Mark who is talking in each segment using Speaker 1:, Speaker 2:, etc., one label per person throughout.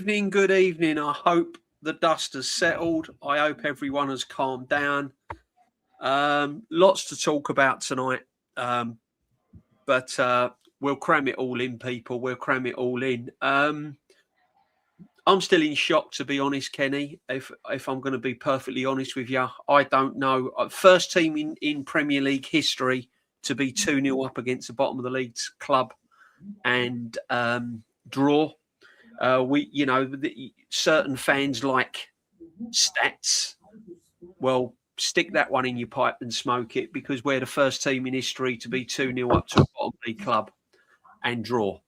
Speaker 1: evening, good evening. I hope the dust has settled. I hope everyone has calmed down. Lots to talk about tonight, but we'll cram it all in, people. We'll cram it all in. I'm still in shock, to be honest, Kenny. If I'm going to be perfectly honest with you, I don't know. First team in Premier League history to be 2-0 up against the bottom of the league's club and draw. Certain fans like stats. Well, stick that one in your pipe and smoke it, because we're the first team in history to be 2-0 up to a bottom league club and draw.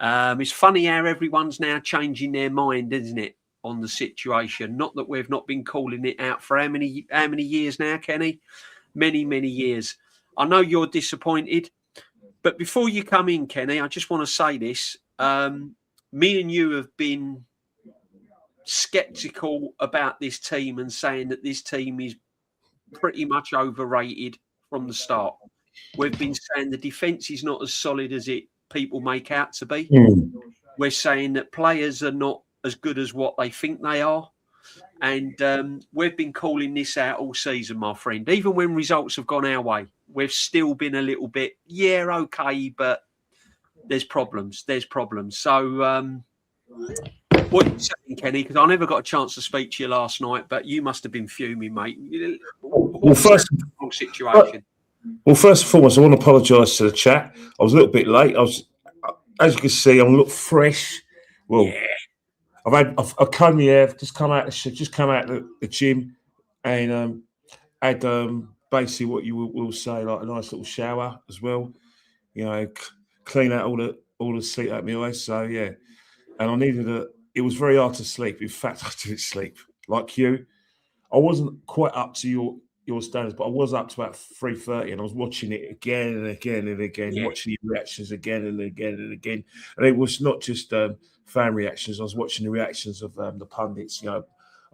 Speaker 1: It's funny how everyone's now changing their mind, isn't it, on the situation? Not that we've not been calling it out for how many years now, Kenny? Many years. I know you're disappointed, but before you come in, Kenny, I just want to say this. Me and you have been sceptical about this team and saying that this team is pretty much overrated from the start. We've been saying the defence is not as solid as people make out to be. We're saying that players are not as good as what they think they are. And we've been calling this out all season, my friend. Even when results have gone our way, we've still been a little bit, okay, but there's problems. So what are you saying, Kenny? Because I never got a chance to speak to you last night, but you must have been fuming, mate. First
Speaker 2: and foremost, I want to apologise to the chat. I was a little bit late. As you can see, I'm a little fresh. Well, yeah. I've come here, just come out the gym, and had basically what you will say, like a nice little shower as well. You know, clean out all the sleep out of my eyes. So yeah, and I needed it was very hard to sleep. In fact, I didn't sleep like you. I wasn't quite up to your standards, but I was up to about 3:30, and I was watching it again and again and again, watching the reactions again and again and again. And it was not just fan reactions. I was watching the reactions of the pundits. You know,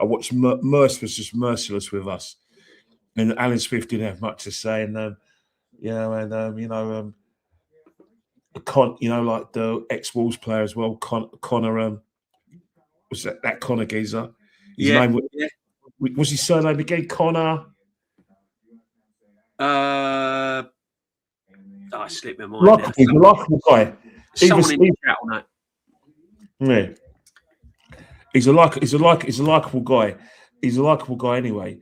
Speaker 2: I watched Merce was just merciless with us, and Alan Smith didn't have much to say, and like the ex-Wolves player as well, Connor. Was that Connor geezer? His name was his surname again? Connor.
Speaker 1: I slipped my mind.
Speaker 2: He's a likable guy.
Speaker 1: Someone in the chat on that.
Speaker 2: Yeah. He's a likable guy. He's a likable guy anyway.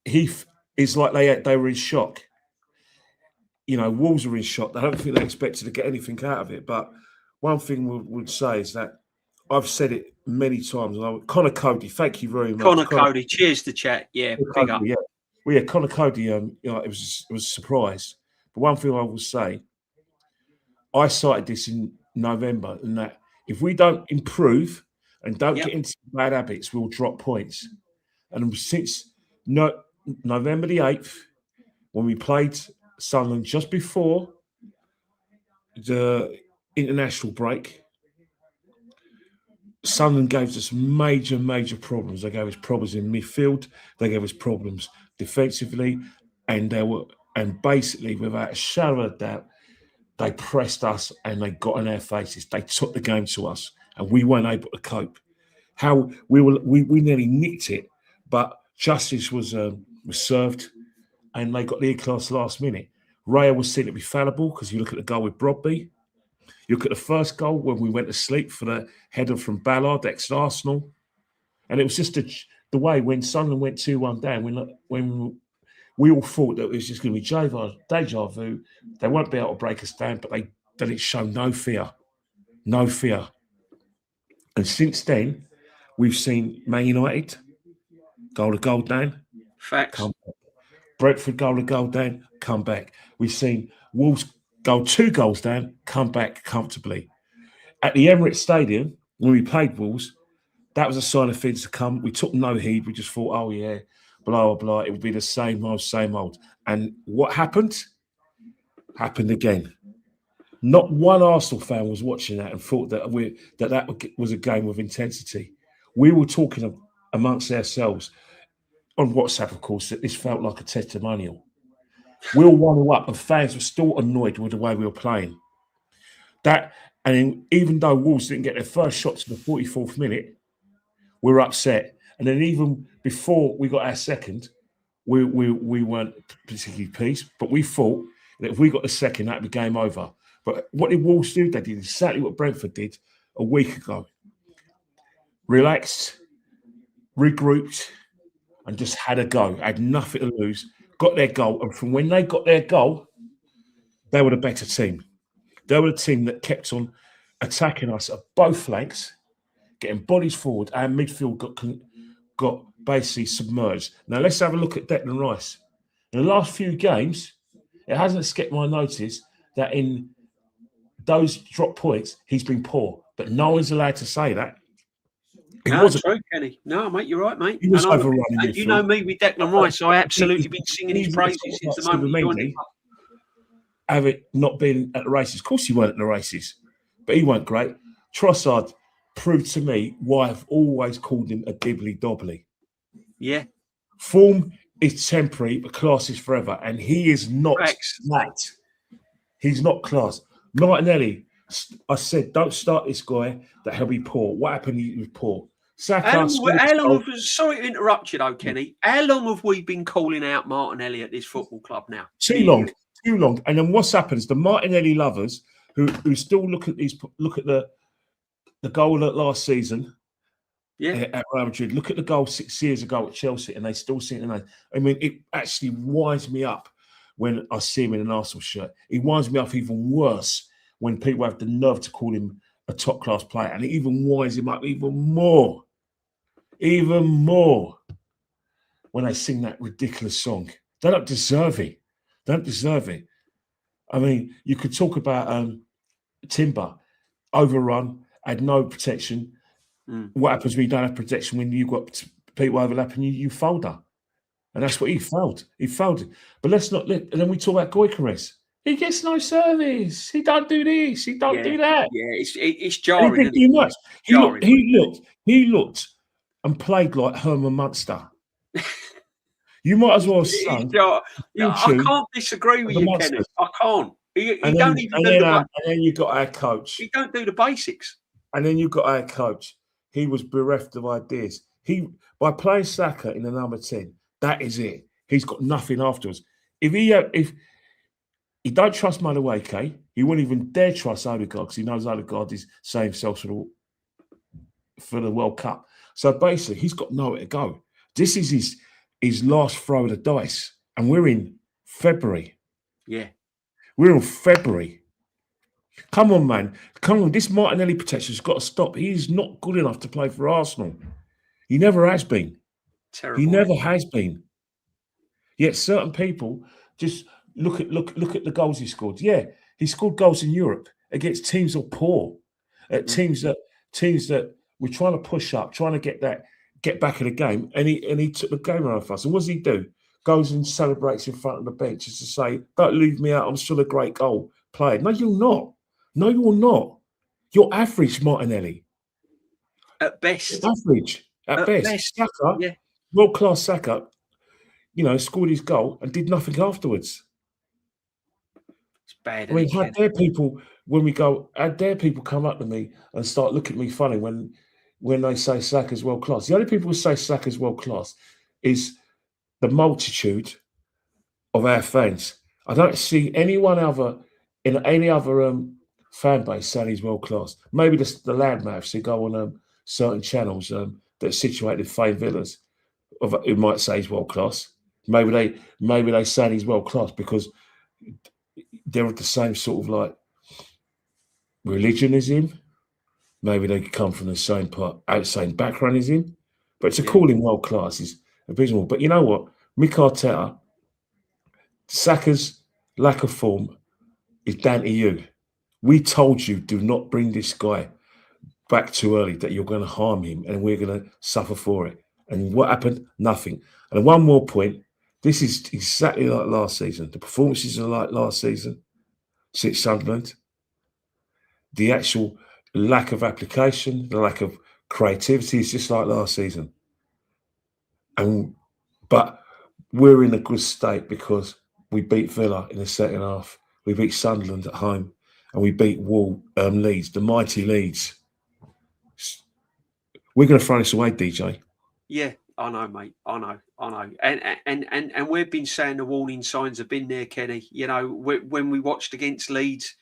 Speaker 2: It's like they were in shock. You know, Wolves were in shock. I don't think they expected to get anything out of it. But one thing we would say is that I've said it many times. Connor Cody, thank you very much.
Speaker 1: Connor Cody, cheers to chat. Yeah, big up.
Speaker 2: Yeah. Well, yeah, Connor Cody. It was a surprise. But one thing I will say, I cited this in November, and that if we don't improve and don't get into bad habits, we'll drop points. And since November the 8th, when we played Sunderland just before the international break, Sunderland gave us major problems. They gave us problems in midfield. They gave us problems defensively, and basically, without a shadow of a doubt, they pressed us and they got in our faces. They took the game to us, and we weren't able to cope. How we nearly nicked it, but justice was served, and they got the E-class last minute. Raya was seen to be fallible because you look at the goal with Brobby. You look at the first goal when we went to sleep for the header from Ballard, ex-Arsenal. And it was just the way when Sunderland went 2-1 down, when we all thought that it was just going to be deja vu. They won't be able to break us down, but they didn't show no fear. No fear. And since then, we've seen Man United goal to goal down.
Speaker 1: Facts.
Speaker 2: Come back. Brentford goal to goal down, come back. We've seen Wolves go 2 goals down, come back comfortably. At the Emirates Stadium, when we played Wolves, that was a sign of things to come. We took no heed. We just thought, oh, yeah, blah, blah, blah. It would be the same old. And what happened? Happened again. Not one Arsenal fan was watching that and thought that that was a game of intensity. We were talking amongst ourselves on WhatsApp, of course, that this felt like a testimonial. We all wound up, and fans were still annoyed with the way we were playing. That And then, even though Wolves didn't get their first shot to the 44th minute, we were upset. And then even before we got our second, we weren't particularly pleased. But we thought that if we got the second, that'd be game over. But what did Wolves do? They did exactly what Brentford did a week ago. Relaxed, regrouped, and just had a go. Had nothing to lose. Got their goal. And from when they got their goal, they were the better team. They were the team that kept on attacking us at both flanks, getting bodies forward. Our midfield got basically submerged. Now, let's have a look at Declan Rice. In the last few games, it hasn't escaped my notice that in those drop points, he's been poor. But no one's allowed to say that.
Speaker 1: No, true, Kenny. No, mate, you're right, mate.
Speaker 2: He was overrunning
Speaker 1: and you know me with Declan Rice, I absolutely been singing his praises since the moment he joined the club.
Speaker 2: Have it not been at the races. Of course he weren't at the races, but he weren't great. Trossard proved to me why I've always called him a dibbly-dobbly.
Speaker 1: Yeah.
Speaker 2: Form is temporary, but class is forever. And he is not that. He's not class. Martinelli, I said, don't start this guy that he'll be poor. What happened? He was poor.
Speaker 1: How long sorry to interrupt you though, Kenny. How long have we been calling out Martinelli at this football club now?
Speaker 2: Too long. And then what's happened is the Martinelli lovers who still look at the goal last season at Real Madrid, look at the goal 6 years ago at Chelsea, and they still see it. I mean, it actually winds me up when I see him in an Arsenal shirt. It winds me up even worse when people have the nerve to call him a top-class player, and it even winds him up even more when they sing that ridiculous song. They don't deserve it. I mean, you could talk about Timber, overrun, had no protection. What happens when you don't have protection? When you've got people overlapping you fold her. And that's what he failed. He failed it. But and then we talk about Gyökeres. He gets no service. He don't do this. He don't do that.
Speaker 1: Yeah, it's jarring.
Speaker 2: He much. He looked and played like Herman Munster. You might as well say.
Speaker 1: I can't disagree with you, Kenneth. I can't. And
Speaker 2: then you got our coach.
Speaker 1: He don't do the basics.
Speaker 2: And then you got our coach. He was bereft of ideas. By playing Saka in the number 10, that is it. He's got nothing afterwards. If he don't trust Madueke, he wouldn't even dare trust Odegaard because he knows Odegaard is saving himself for the World Cup. So basically, he's got nowhere to go. This is his last throw of the dice. And we're in February.
Speaker 1: Yeah.
Speaker 2: We're in February. Come on, man. Come on. This Martinelli protection's got to stop. He's not good enough to play for Arsenal. He never has been.
Speaker 1: Terrible.
Speaker 2: He never has been. Yet certain people just look at the goals he scored. Yeah, he scored goals in Europe against teams that are poor, teams that were trying to push up, trying to get back in the game, and he took the game out of us. And what does he do? Goes and celebrates in front of the bench just to say, "Don't leave me out. I'm still a great goal player." No, you're not. No, you're not. You're average, Martinelli.
Speaker 1: At best.
Speaker 2: Average. At best. Saka, world-class Saka, scored his goal and did nothing afterwards.
Speaker 1: It's bad.
Speaker 2: I mean, how dare people come up to me and start looking at me funny when they say Saka's world-class? The only people who say Saka's world-class is the multitude of our fans. I don't see anyone in any other fan base saying he's world-class. Maybe the loudmouths who go on certain channels that are situated in famed villas who might say he's world-class. Maybe they say he's world-class because they're of the same sort of like religion as him. Maybe they come from the same background as him. But to call him world-class is abysmal. But you know what? Mikel Arteta, Saka's lack of form is down to you. We told you, do not bring this guy back too early, that you're going to harm him and we're going to suffer for it. And what happened? Nothing. And one more point. This is exactly like last season. The performances are like last season since Sunderland. The actual lack of application, the lack of creativity is just like last season. But we're in a good state because we beat Villa in the second half. We beat Sunderland at home. and we beat Leeds, the mighty Leeds. We're going to throw this away, DJ.
Speaker 1: Yeah, I know, mate. I know. And we've been saying the warning signs have been there, Kenny. You know, when we watched against Leeds,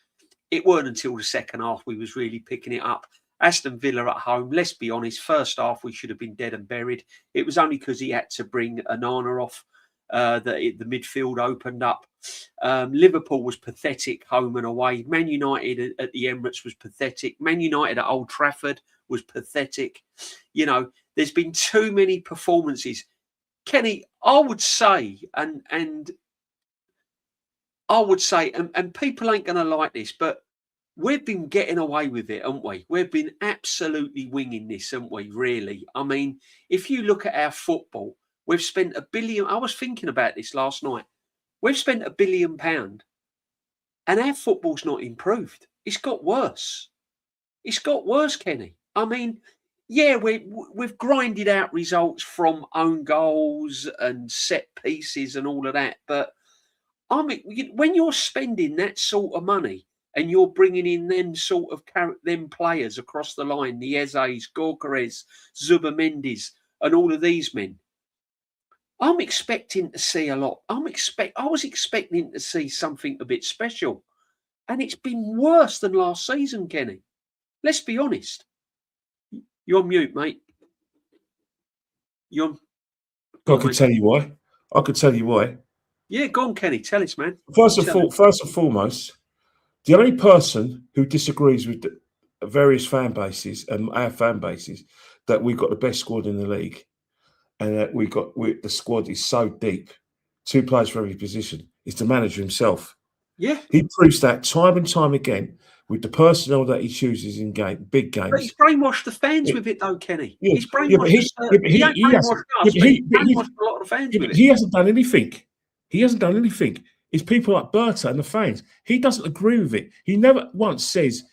Speaker 1: it weren't until the second half we was really picking it up. Aston Villa at home, let's be honest, first half we should have been dead and buried. It was only because he had to bring Onana off that the midfield opened up. Liverpool was pathetic home and away. Man United at the Emirates was pathetic. Man United at Old Trafford was pathetic. You know, there's been too many performances. Kenny, I would say, and I would say, and people ain't going to like this, but we've been getting away with it, haven't we? We've been absolutely winging this, haven't we, really? I mean, if you look at our football, we've spent £1 billion. I was thinking about this last night. We've spent £1 billion and our football's not improved. It's got worse. It's got worse, Kenny. I mean, yeah, we've grinded out results from own goals and set pieces and all of that. But I mean, when you're spending that sort of money and you're bringing in them sort of them players across the line, the Ezes, Gorkarez, Zubamendi's, and all of these men, I'm expecting to see a lot. I was expecting to see something a bit special, and it's been worse than last season, Kenny. Let's be honest. You're on mute, mate.
Speaker 2: I could tell you why. I could tell you why.
Speaker 1: Yeah, go on, Kenny. Tell us, man.
Speaker 2: First and foremost, the only person who disagrees with the various fan bases and our fan bases that we've got the best squad in the league and that the squad is so deep, 2 players for every position, is the manager himself.
Speaker 1: Yeah.
Speaker 2: He proves that time and time again with the personnel that he chooses in big games.
Speaker 1: But he's brainwashed the fans with it, though, Kenny. Yeah, he's brainwashed
Speaker 2: he brainwashed
Speaker 1: a lot of fans with it.
Speaker 2: He hasn't done anything. He hasn't done anything. It's people like Berta and the fans. He doesn't agree with it. He never once says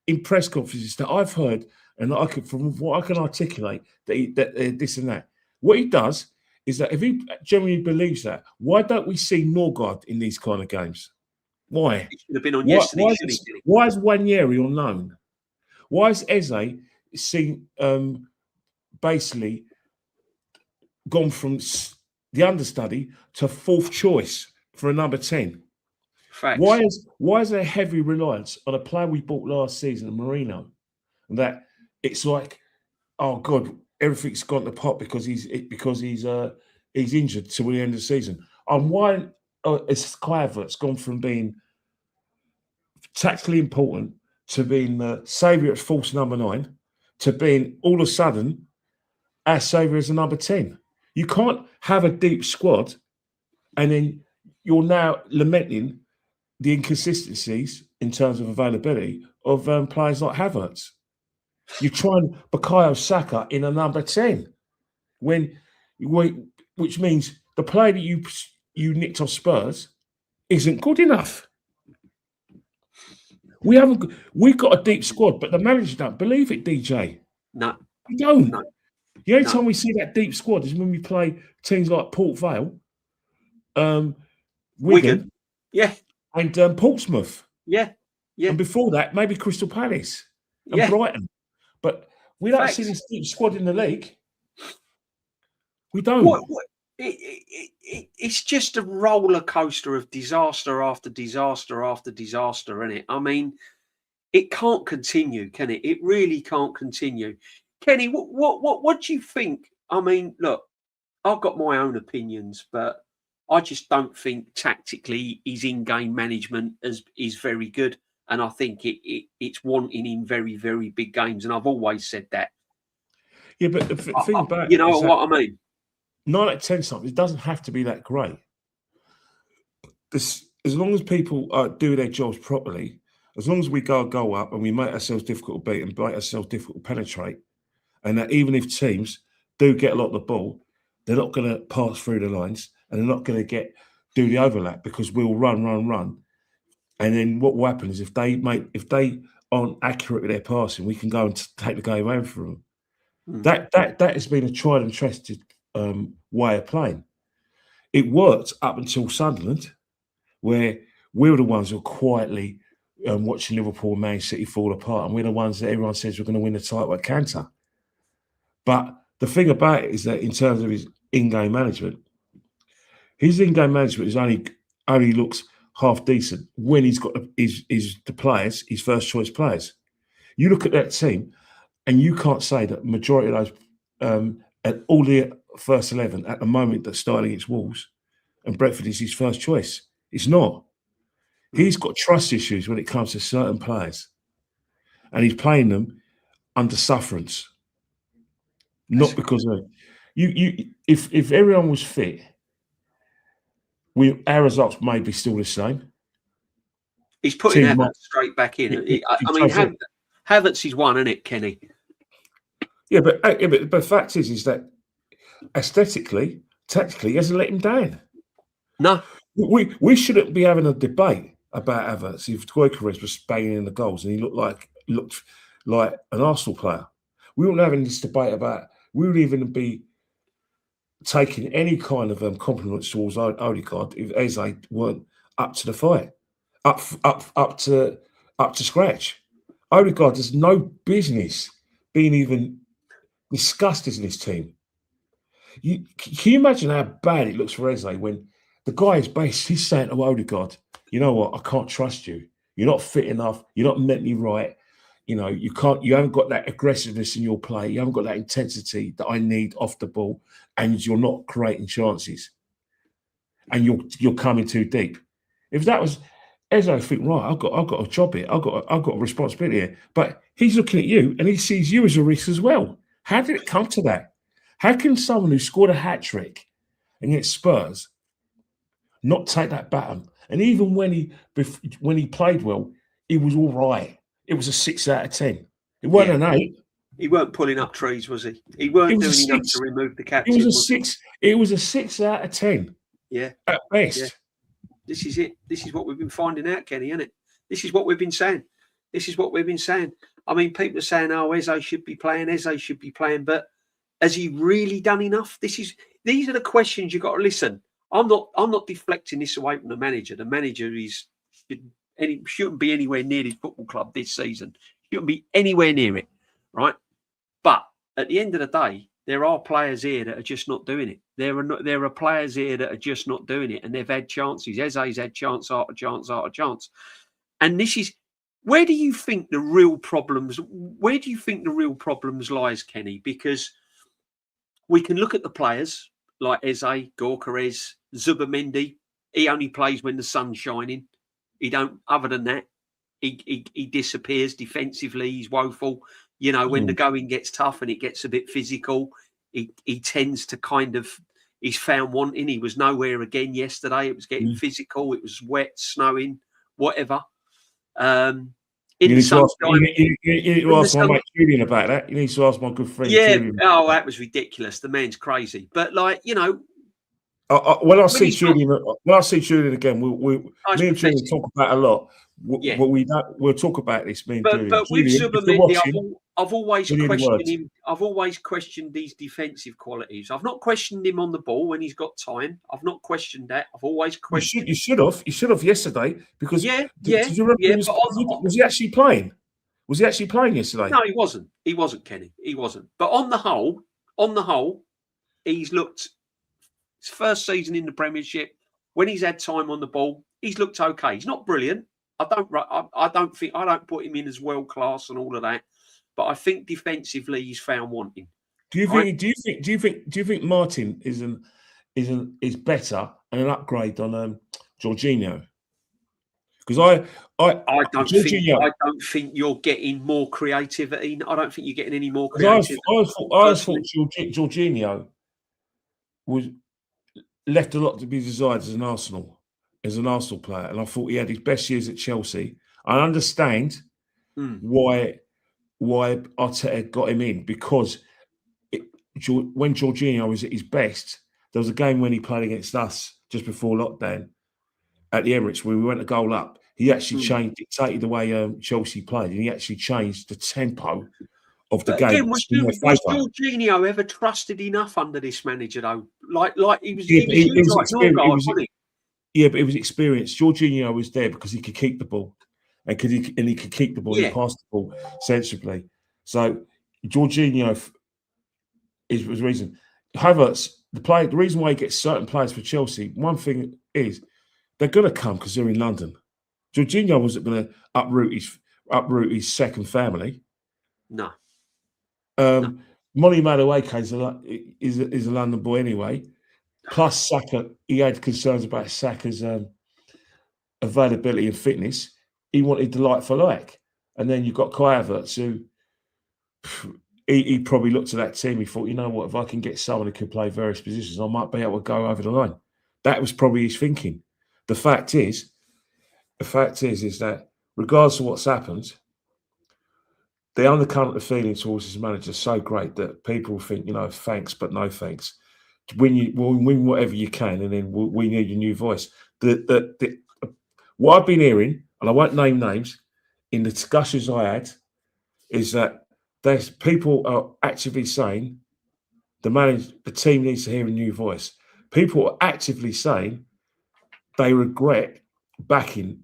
Speaker 2: in press conferences that I've heard and from what I can articulate that this and that. What he does is that if he genuinely believes that, why don't we see Norgard in these kind of games? Why?
Speaker 1: He should have been on yesterday.
Speaker 2: Why is Wanyeri on loan? Why is Eze seen basically gone from the understudy to 4th choice for a number 10?
Speaker 1: Facts.
Speaker 2: Why is there a heavy reliance on a player we bought last season, Marino? And that it's like, oh God, everything's gone to pot because he's injured till the end of the season. And why is Kai Havertz gone from being tactically important to being the saviour at false number 9 to being all of a sudden our saviour as a number 10? You can't have a deep squad and then you're now lamenting the inconsistencies in terms of availability of players like Havertz. You try and Bukayo Saka in a number 10 which means the player that you nicked off Spurs isn't good enough. We've got a deep squad, but the manager don't believe it, DJ.
Speaker 1: No.
Speaker 2: We don't. No. The only time we see that deep squad is when we play teams like Port Vale, Wigan,
Speaker 1: yeah,
Speaker 2: and Portsmouth.
Speaker 1: Yeah.
Speaker 2: And before that, maybe Crystal Palace and Brighton. But we don't see this deep squad in the league. We don't.
Speaker 1: It's just a roller coaster of disaster after disaster after disaster, isn't it? I mean, it can't continue, can it? It really can't continue. Kenny, what do you think? I mean, look, I've got my own opinions, but I just don't think tactically his in-game management is very good. And I think it's wanting in very, very big games. And I've always said that.
Speaker 2: Yeah, but the thing about
Speaker 1: you know what I mean?
Speaker 2: 9 out of 10 something, it doesn't have to be that great. As long as people do their jobs properly, as long as we go up and we make ourselves difficult to beat and make ourselves difficult to penetrate, and that even if teams do get a lot of the ball, they're not going to pass through the lines and they're not going to do the overlap because we'll run. And then what will happen is if they aren't accurate with their passing, we can go and take the game over for them. That has been a tried and trusted way of playing. It worked up until Sunderland, where we were the ones who were quietly watching Liverpool and Man City fall apart, and we're the ones that everyone says we're going to win the title at Cantor. But the thing about it is that in terms of his in-game management, his in-game management is only looks half decent when he's got the players, his first choice players. You look at that team, and you can't say that majority of those, at all the first 11 at the moment that's starting against Wolves, and Brentford is his first choice. It's not. He's got trust issues when it comes to certain players, and he's playing them under sufferance. Not because of you. If everyone was fit, our results may be still the same.
Speaker 1: He's putting Havertz straight back in. I mean, Havertz is one, isn't it, Kenny?
Speaker 2: Yeah, but the fact is that aesthetically, tactically, he hasn't let him down.
Speaker 1: No,
Speaker 2: we shouldn't be having a debate about Havertz if Gyökeres was banging in the goals and he looked like an Arsenal player. We wouldn't having this debate about. We wouldn't even be taking any kind of compliments towards Odegaard if Eze weren't up to the fight, up to scratch. Odegaard has no business being even discussed in this team. Can you imagine how bad it looks for Eze when the guy is basically saying to Odegaard, you know what, I can't trust you. You're not fit enough. You're not mentally right. You know, you haven't got that aggressiveness in your play. You haven't got that intensity that I need off the ball, and you're not creating chances. And you're coming too deep. If that was Eze, I think, right, I've got a job here. I've got a responsibility here. But he's looking at you and he sees you as a risk as well. How did it come to that? How can someone who scored a hat-trick against Spurs not take that baton? And even when he played well, he was all right. It was a 6 out of 10. It wasn't an 8.
Speaker 1: He weren't pulling up trees, was he? He weren't doing enough to remove the captain.
Speaker 2: It was a 6. It was a 6 out of 10.
Speaker 1: Yeah,
Speaker 2: at best.
Speaker 1: Yeah. This is it. This is what we've been finding out, Kenny, isn't it? This is what we've been saying. I mean, people are saying, "Oh, Eze should be playing. Eze should be playing," but has he really done enough? These are the questions you've got to listen. I'm not deflecting this away from the manager. The manager shouldn't be anywhere near his football club this season. Shouldn't be anywhere near it, right? But at the end of the day, there are players here that are just not doing it. There are players here that are just not doing it, and they've had chances. Eze's had chance after chance after chance, and this is where do you think the real problems? Where do you think the real problems lies, Kenny? Because we can look at the players like Eze, Gyökeres, Zubimendi. He only plays when the sun's shining. He don't. Other than that, he disappears defensively. He's woeful. You know, when the going gets tough and it gets a bit physical, he tends to kind of. He's found wanting. He was nowhere again yesterday. It was getting physical. It was wet, snowing, whatever. In the sunshine.
Speaker 2: You need to ask my mate Julian about that. You need to ask my good friend.
Speaker 1: Yeah.
Speaker 2: Julian.
Speaker 1: Oh, that was ridiculous. The man's crazy. But like, you know.
Speaker 2: When I see Julian again, me and Julian talk about a lot. We'll talk about this. Me and Julian.
Speaker 1: But with Zubimendi, I've always questioned him. I've always questioned these defensive qualities. I've not questioned him on the ball when he's got time. I've not questioned that. I've always questioned.
Speaker 2: You should have yesterday because did you remember was he actually playing? Was he actually playing yesterday?
Speaker 1: No, he wasn't. He wasn't, Kenny. He wasn't. But on the whole, he's looked. His first season in the Premiership, when he's had time on the ball, he's looked okay. He's not brilliant. I don't put him in as world class and all of that, but I think defensively he's found wanting.
Speaker 2: Do you think Martin is better and an upgrade on Jorginho? Because I
Speaker 1: don't think you're getting more creativity. I don't think you're getting any more creativity.
Speaker 2: I thought Jorginho was left a lot to be desired as an Arsenal player, and I thought he had his best years at Chelsea. I understand why Arteta got him in, because when Jorginho was at his best, there was a game when he played against us just before lockdown at the Emirates where we went a goal up. He actually dictated the way Chelsea played, and he actually changed the tempo of the game.
Speaker 1: Again, was Jorginho ever trusted enough under this manager though? Like he was experienced.
Speaker 2: Yeah, but it was experience. Jorginho was there because he could keep the ball, and he could keep the ball, he
Speaker 1: Yeah.
Speaker 2: passed the ball sensibly. So Jorginho is the reason. Havertz, the reason why he gets certain players for Chelsea, one thing is they're going to come because they're in London. Jorginho wasn't going to uproot his second family.
Speaker 1: No.
Speaker 2: Molly Madueke is a London boy anyway. Plus Saka, he had concerns about Saka's availability and fitness. He wanted the like for like. And then you've got Kai Havertz, who he probably looked at that team. He thought, you know what, if I can get someone who can play various positions, I might be able to go over the line. That was probably his thinking. The fact is that regardless of what's happened, the undercurrent of feeling towards his manager is so great that people think, you know, thanks, but no thanks. Win whatever you can, and then we need a new voice. What I've been hearing, and I won't name names, in the discussions I had, is that there's people are actively saying the team needs to hear a new voice. People are actively saying they regret backing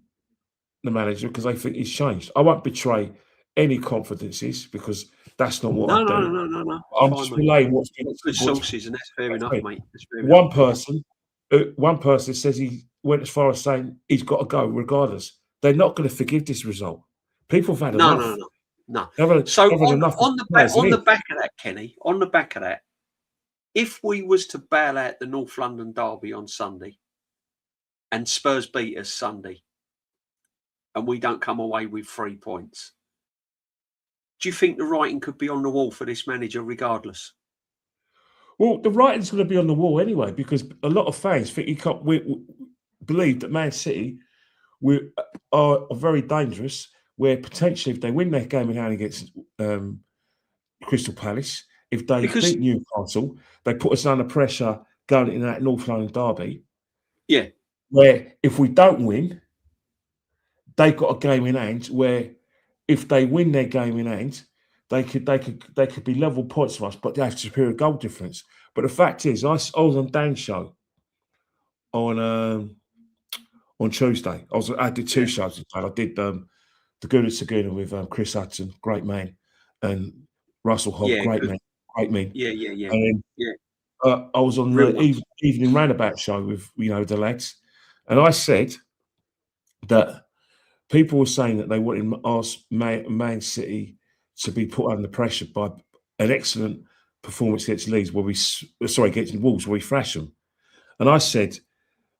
Speaker 2: the manager because they think he's changed. I won't betray any confidences because that's not what I do.
Speaker 1: No.
Speaker 2: I'm just relaying what's been
Speaker 1: good sources, and that's fair enough, mate. That's fair
Speaker 2: one
Speaker 1: enough.
Speaker 2: one person says he went as far as saying he's got to go regardless. They're not going to forgive this result. People have had enough.
Speaker 1: No.
Speaker 2: So
Speaker 1: on the back of that, Kenny, on the back of that, if we was to bail out the North London derby on Sunday and Spurs beat us Sunday and we don't come away with 3 points, do you think the writing could be on the wall for this manager regardless?
Speaker 2: Well, the writing's going to be on the wall anyway because a lot of fans think we believe that Man City are very dangerous, where potentially if they win their game in hand against Crystal Palace, if they beat Newcastle, they put us under pressure going into that North London derby.
Speaker 1: Yeah.
Speaker 2: Where if we don't win, they've got a game in hand where if they win their game in hand, they could be level points for us, but they have superior goal difference. But the fact is, I was on Dan's show on Tuesday. I did two shows. I did the Guna Saguna with Chris Hudson, great man, and Russell Hogg, great man.
Speaker 1: Yeah.
Speaker 2: And I was on the evening roundabout show with the lads, and I said that people were saying that they wanted Man City to be put under pressure by an excellent performance against Leeds, against Wolves, where we thrash them. And I said,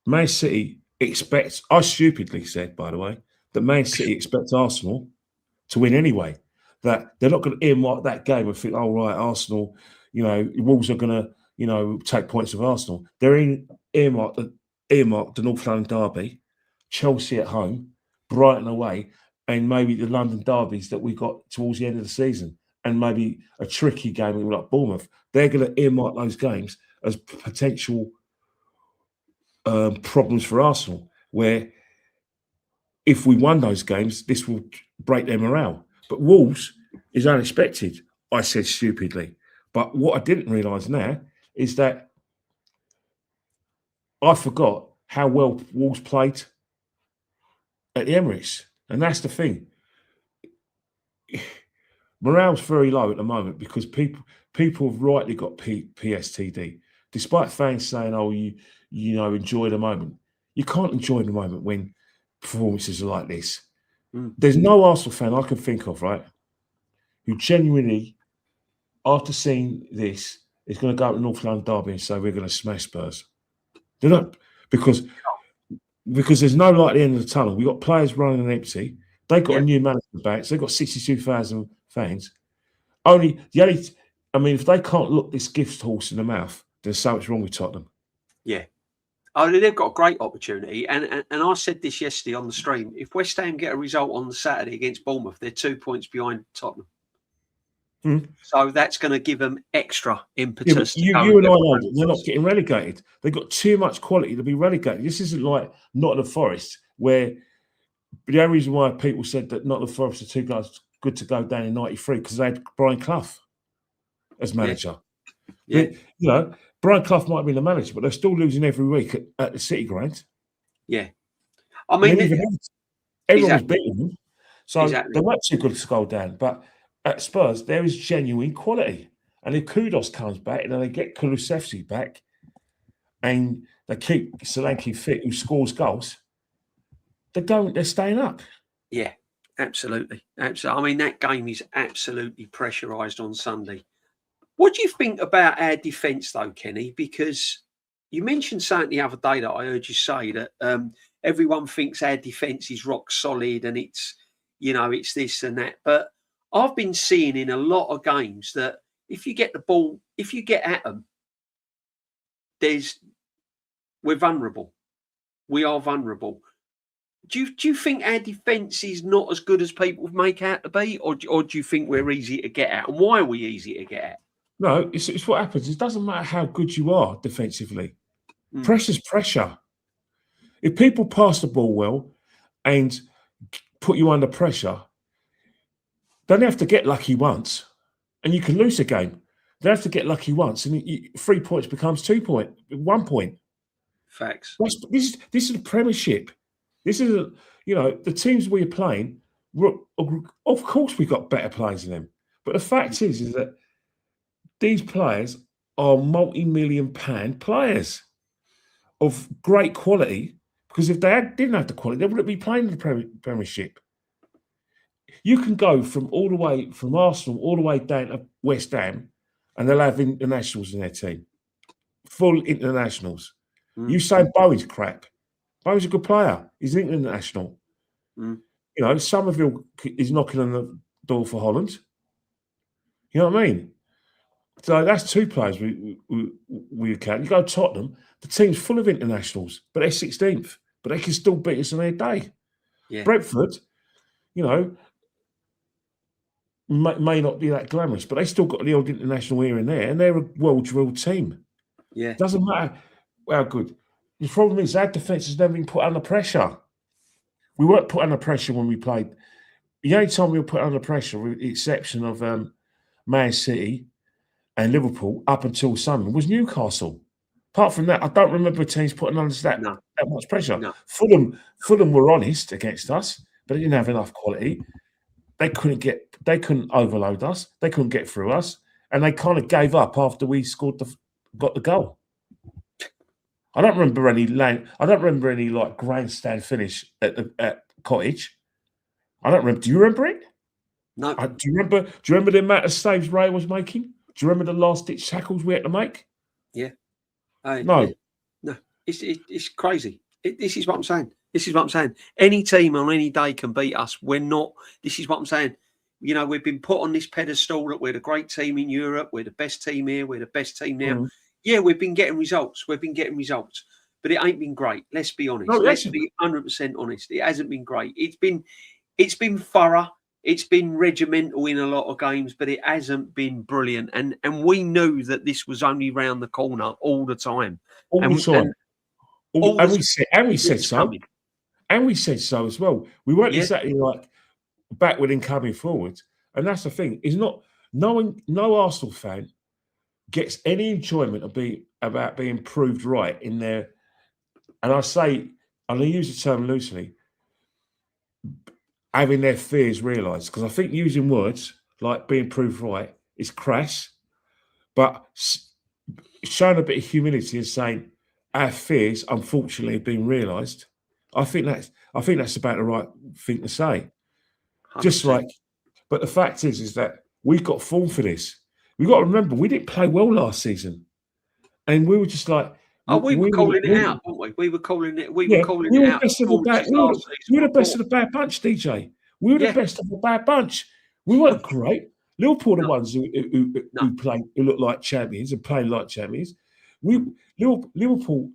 Speaker 2: Man City expects. I stupidly said, by the way, that Man City expects Arsenal to win anyway. That they're not going to earmark that game and think, oh right, Arsenal, Wolves are going to, take points of Arsenal. They're earmarked the North London derby, Chelsea at home, Brighton away, and maybe the London derbies that we got towards the end of the season, and maybe a tricky game like Bournemouth. They're going to earmark those games as potential problems for Arsenal, where if we won those games, this will break their morale. But Wolves is unexpected, I said stupidly. But what I didn't realise now is that I forgot how well Wolves played at the Emirates. And that's the thing. Morale's very low at the moment because people have rightly got PSTD. Despite fans saying, oh, you enjoy the moment. You can't enjoy the moment when performances are like this. There's no Arsenal fan I can think of, right, who genuinely, after seeing this, is going to go to North London derby and say we're going to smash Spurs. They're not, because there's no light at the end of the tunnel. We've got players running on empty. They've got a new management back. So they've got 62,000 fans. If they can't look this gift horse in the mouth, there's something wrong with Tottenham.
Speaker 1: Yeah. Oh, they've got a great opportunity. And I said this yesterday on the stream. If West Ham get a result on the Saturday against Bournemouth, they're 2 points behind Tottenham. So that's going to give them extra impetus.
Speaker 2: You and I know that they're not getting relegated. They've got too much quality to be relegated. This isn't like Nottingham Forest, where the only reason why people said that Nottingham Forest are too good to go down in '93 because they had Brian Clough as manager. Yeah. Brian Clough might have been the manager, but they're still losing every week at the City Ground.
Speaker 1: Yeah. I mean,
Speaker 2: everyone was beating them. So
Speaker 1: exactly.
Speaker 2: they weren't too good to go down. But at Spurs, there is genuine quality. And if Kudos comes back and then they get Kulusevski back and they keep Solanke fit who scores goals, they're staying up.
Speaker 1: Yeah, absolutely. Absolutely. I mean, that game is absolutely pressurised on Sunday. What do you think about our defence, though, Kenny? Because you mentioned something the other day that I heard you say that everyone thinks our defence is rock solid and it's this and that. But I've been seeing in a lot of games that if you get the ball, if you get at them, we're vulnerable. We are vulnerable. Do you think our defence is not as good as people make out to be, or do you think we're easy to get at? And why are we easy to get at?
Speaker 2: No, it's what happens. It doesn't matter how good you are defensively. Pressure's pressure. If people pass the ball well and put you under pressure, they don't have to get lucky once, and you can lose a game. They have to get lucky once, and 3 points becomes 2 points, 1 point.
Speaker 1: Facts.
Speaker 2: This is the Premiership. This is the teams we're playing. Of course, we've got better players than them, but the fact is that these players are multi-million-pound players of great quality. Because if they didn't have the quality, they wouldn't be playing in the Premiership. You can go from Arsenal all the way down to West Ham, and they'll have internationals in their team, full internationals. You say Bowie's crap. Bowie's a good player. He's an international. Somerville is knocking on the door for Holland. You know what I mean? So that's 2 players we count. You go to Tottenham, the team's full of internationals, but they're 16th. But they can still beat us on their day.
Speaker 1: Yeah.
Speaker 2: Brentford, may not be that glamorous, but they still got the old international here and there, and they're a well-drilled team.
Speaker 1: Yeah.
Speaker 2: Doesn't matter how good. The problem is our defence has never been put under pressure. We weren't put under pressure when we played. The only time we were put under pressure, with the exception of Man City and Liverpool, up until Sunday, was Newcastle. Apart from that, I don't remember teams putting under that much pressure.
Speaker 1: No.
Speaker 2: Fulham were honest against us, but they didn't have enough quality. They couldn't overload us. They couldn't get through us, and they kind of gave up after we got the goal. I don't remember any like grandstand finish at Cottage. I don't remember. Do you remember it?
Speaker 1: No.
Speaker 2: Do you remember the amount of saves Ray was making? Do you remember the last ditch tackles we had to make?
Speaker 1: Yeah.
Speaker 2: No.
Speaker 1: It's crazy. This is what I'm saying. Any team on any day can beat us. We're not. This is what I'm saying. We've been put on this pedestal that we're the great team in Europe. We're the best team here. We're the best team now. Yeah, we've been getting results. But it ain't been great. Let's be honest.
Speaker 2: No,
Speaker 1: let's be 100% honest. It hasn't been great. It's been thorough. It's been regimental in a lot of games, but it hasn't been brilliant. And we knew that this was only round the corner all the time.
Speaker 2: And we said so. Coming. And we said so as well. We weren't exactly like backward in coming forward. And that's the thing. Is not no Arsenal fan gets any enjoyment about being proved right in their, and I use the term loosely, having their fears realised. Because I think using words like being proved right is crass, but showing a bit of humility and saying our fears, unfortunately, have been realised. I think that's about the right thing to say. 100%. Just like, but the fact is that we've got form for this. We've got to remember we didn't play well last season, and we were just like,
Speaker 1: we were calling it out, weren't we? We were calling it. We were calling it out.
Speaker 2: We were the best of the bad bunch, DJ. We were the best of the bad bunch. We weren't great. Liverpool are the ones who look like champions and play like champions. Liverpool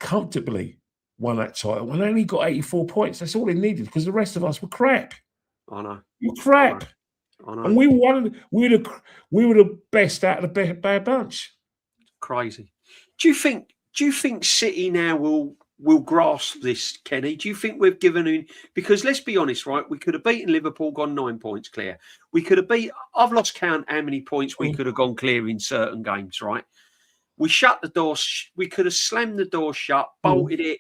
Speaker 2: comfortably won that title and only got 84 points. That's all they needed because the rest of us were crap.
Speaker 1: I know.
Speaker 2: You're crap.
Speaker 1: I know.
Speaker 2: And we were the best out of the bad bunch.
Speaker 1: Crazy. Do you think City now will grasp this, Kenny? Do you think we've given in? Because let's be honest, right? We could have beaten Liverpool, gone 9 points clear. We could have I've lost count how many points we could have gone clear in certain games, right? We shut the door. We could have slammed the door shut, bolted it,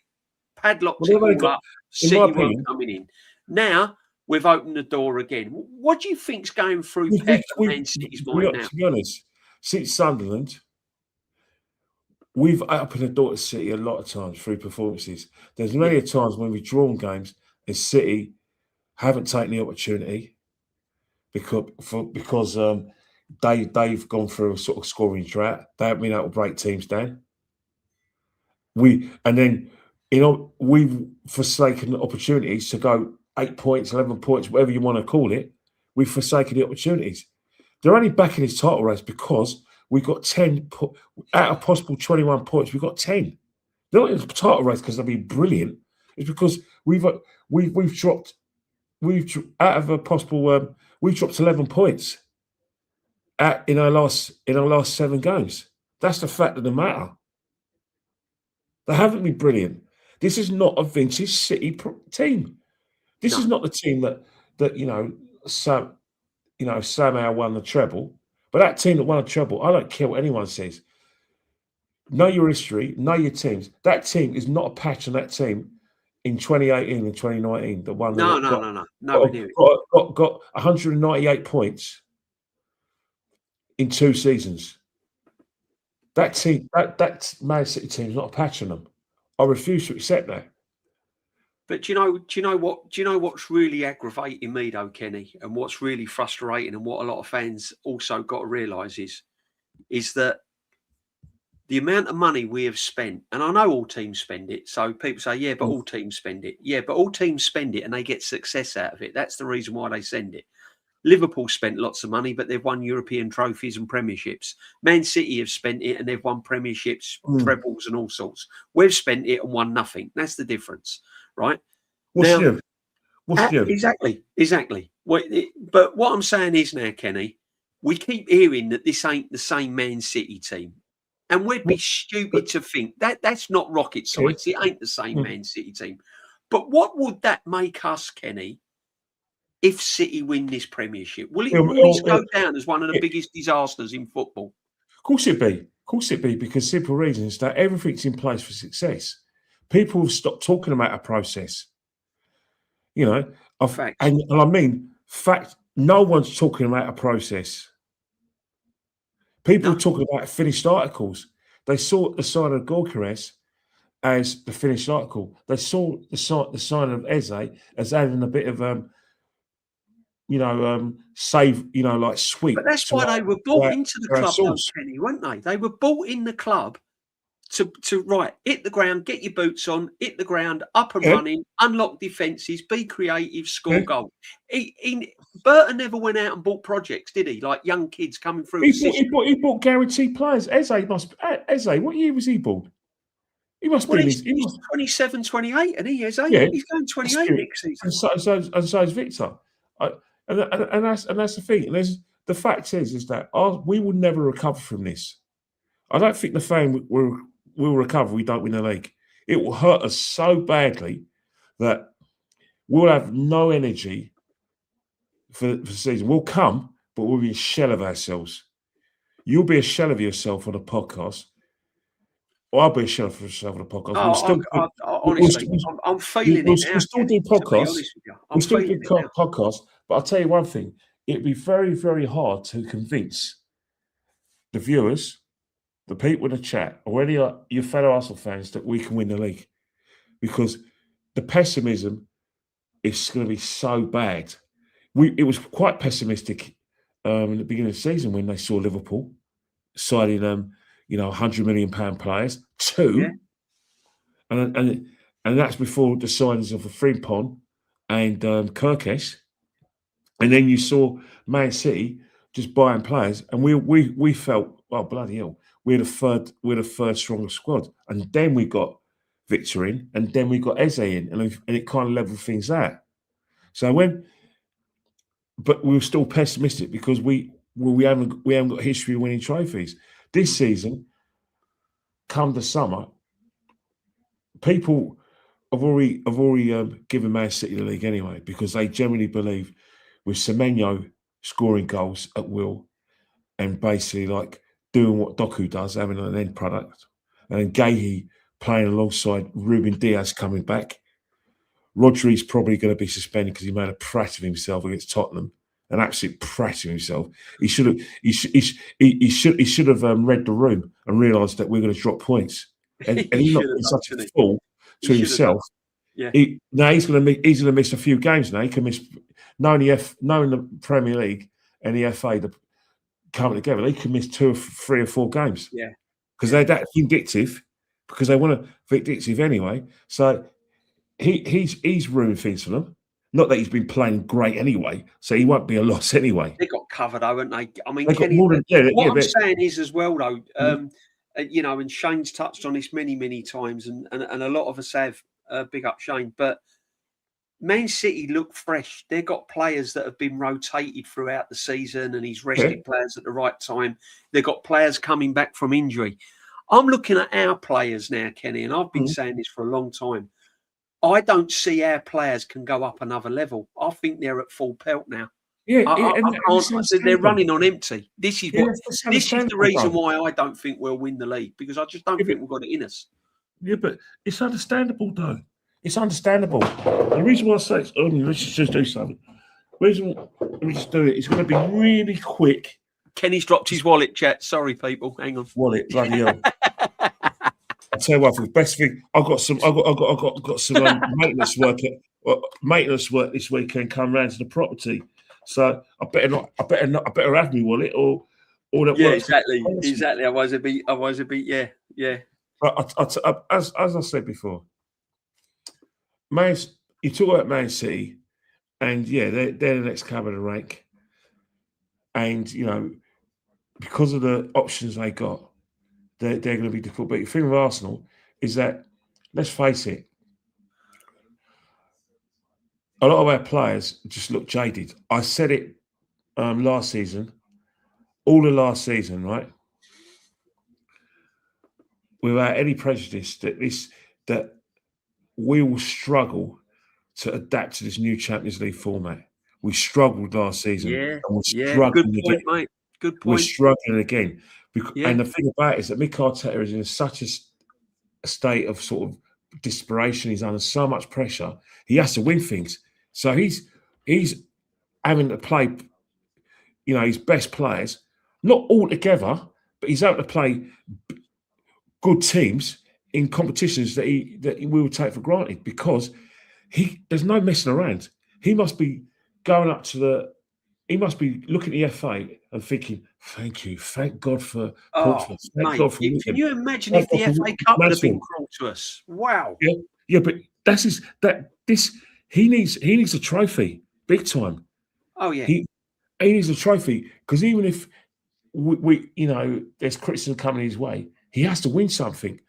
Speaker 1: padlocked it all up. City weren't coming in. Now we've opened the door again. What do you think's going through Pep and Man City's mind now?
Speaker 2: To be honest, since Sunderland, we've opened the door to City a lot of times through performances. There's many times when we've drawn games and City haven't taken the opportunity because they've gone through a sort of scoring drought. They haven't been able to break teams down. We've forsaken the opportunities to go 8 points, 11 points, whatever you want to call it. We've forsaken the opportunities. They're only back in his title race because we got 10 out of possible 21 points. We got 10. They're not in the title race because they've been brilliant. It's because we've dropped out of a possible we've dropped 11 points in our last 7 games. That's the fact of the matter. They haven't been brilliant. This is not a vintage City team. This is not the team that somehow won the treble. But that team that won a treble, I don't care what anyone says. Know your history, know your teams. That team is not a patch on that team in 2018 and 2019. The one
Speaker 1: No. Got
Speaker 2: 198 points in 2 seasons. That team, that Man City team is not a patch on them. I refuse to accept that.
Speaker 1: But do you know what's really aggravating me though, Kenny, and what's really frustrating, and what a lot of fans also got to realise is that the amount of money we have spent, and I know all teams spend it. So people say, yeah, but all teams spend it. Yeah, but all teams spend it and they get success out of it. That's the reason why they send it. Liverpool spent lots of money, but they've won European trophies and premierships. Man City have spent it and they've won premierships, trebles and all sorts. We've spent it and won nothing. That's the difference, right?
Speaker 2: What's new?
Speaker 1: Exactly. But what I'm saying is now, Kenny, we keep hearing that this ain't the same Man City team. And we'd be stupid to think that's not rocket science. It ain't the same Man City team. But what would that make us, Kenny, if City win this Premiership? Will it go down as one of the biggest disasters in football?
Speaker 2: Of course it be. Of course it be, because simple reason is that everything's in place for success. People have stopped talking about a process. You know, and I mean, no one's talking about a process. People are talking about finished articles. They saw the sign of Gorkares as the finished article. They saw the sign of Eze as adding a bit of like sweet.
Speaker 1: But that's why they were brought into the club, though, Kenny, weren't they? They were brought in the club to hit the ground, get your boots on, hit the ground, up and running, unlock defences, be creative, score goals. Burton never went out and bought projects, did he? Like young kids coming through.
Speaker 2: He bought guaranteed players. Eze, what year was he bought? He must be.
Speaker 1: He's 27, 28, and he's going 28 next season.
Speaker 2: And so is Victor. And that's the thing. The fact is that we will never recover from this. I don't think the fan will recover. We don't win the league. It will hurt us so badly that we'll have no energy for the season. We'll come, but we'll be a shell of ourselves. You'll be a shell of yourself on a podcast. Or I'll be a shell of myself on a podcast.
Speaker 1: I'm feeling it now.
Speaker 2: We'll still do podcasts. We'll still do podcasts. But I'll tell you one thing. It'd be very, very hard to convince the viewers, the people in the chat, or any of your fellow Arsenal fans that we can win the league. Because the pessimism is going to be so bad. It was quite pessimistic in the beginning of the season when they saw Liverpool signing £100 million players, 2, and that's before the signings of Frimpong and Kirkesh, and then you saw Man City just buying players, and we felt, oh bloody hell, we're the third strongest squad, and then we got Victor in, and then we got Eze in, and it kind of leveled things out. But we were still pessimistic because we haven't got history of winning trophies. This season, come the summer, people have already given Man City the league anyway, because they generally believe with Semenyo scoring goals at will and basically like doing what Doku does, having an end product, and then Gahey playing alongside Ruben Diaz coming back, Rodri's probably going to be suspended because he made a prat of himself against Tottenham, an absolute prat of himself. He should have read the room and realised that we're going to drop points, and he's not been such a fool to himself.
Speaker 1: Yeah.
Speaker 2: He's going to miss a few games now. He can miss knowing the Premier League and the FA coming together. He can miss 2 or 3 or 4 games.
Speaker 1: Yeah,
Speaker 2: because they're that vindictive. Because they want to vindictive anyway. So he's ruined things for them. Not that he's been playing great anyway, so he won't be a loss anyway.
Speaker 1: They got covered, haven't they? I mean,
Speaker 2: Kenny,
Speaker 1: what I'm saying is as well, though, and Shane's touched on this many, many times, and a lot of us have. Big up Shane, but Man City look fresh. They've got players that have been rotated throughout the season, and he's rested players at the right time. They've got players coming back from injury. I'm looking at our players now, Kenny, and I've been saying this for a long time. I don't see our players can go up another level. I think they're at full pelt now.
Speaker 2: Yeah,
Speaker 1: they're running on empty. This is the reason why I don't think we'll win the league, because I just don't think we've got it in us.
Speaker 2: Yeah, but it's understandable, though. It's understandable. The reason why I say let's just do something. Let me just do it. It's going to be really quick.
Speaker 1: Kenny's dropped his wallet, chat. Sorry, people. Hang on.
Speaker 2: Wallet, bloody hell. I'll tell you what, for the best thing, I've got some maintenance work this weekend come round to the property. So I better have me wallet or that.
Speaker 1: Yeah, exactly. Otherwise it'd be yeah.
Speaker 2: But as I said before, you talk about Man City, and they're the next cab of the rank, and because of the options they got, they're going to be difficult. But the thing with Arsenal is that, let's face it, a lot of our players just look jaded. I said it last season, all of last season, right? Without any prejudice, that we will struggle to adapt to this new Champions League format. We struggled last season.
Speaker 1: Yeah,
Speaker 2: Good
Speaker 1: point,
Speaker 2: again.
Speaker 1: Mate. Good point.
Speaker 2: We're struggling again. And the thing about it is that Mick Arteta is in such a state of sort of desperation. He's under so much pressure. He has to win things. So he's having to play, his best players, not all together, but he's able to play good teams in competitions that we will take for granted, because there's no messing around. He must be going up to he must be looking at the FA and thinking, thank God for Portsmouth.
Speaker 1: Mate, can you imagine if the FA Cup would have been cruel to us? Wow.
Speaker 2: Yeah, but he needs a trophy, big time.
Speaker 1: Oh yeah.
Speaker 2: He needs a trophy, because even if we there's criticism coming his way, he has to win something.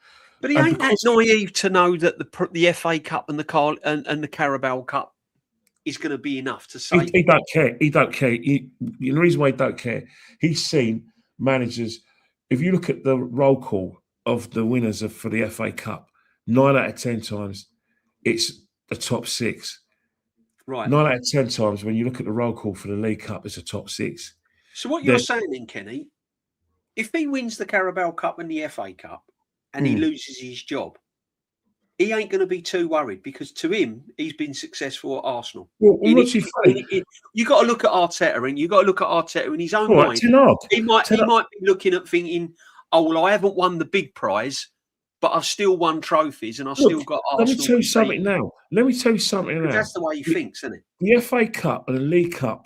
Speaker 1: But he ain't that naive to know that the FA Cup and the Carabao Cup is going to be enough to say.
Speaker 2: He don't care. He don't care. The reason why he don't care, he's seen managers. If you look at the roll call of the winners for the FA Cup, 9 out of 10 times, it's the top 6.
Speaker 1: Right.
Speaker 2: 9 out of 10 times, when you look at the roll call for the League Cup, it's the top 6.
Speaker 1: So what you're saying then, Kenny, if he wins the Carabao Cup and the FA Cup and he loses his job, he ain't going to be too worried, because to him, he's been successful at Arsenal.
Speaker 2: Well, you
Speaker 1: got to look at Arteta, and you got to look at Arteta in his own mind. He might be looking at thinking, "Oh well, I haven't won the big prize, but I've still won trophies, and I've still got Arsenal."
Speaker 2: Let me tell you something now.
Speaker 1: That's the way he thinks, isn't it?
Speaker 2: The FA Cup and the League Cup,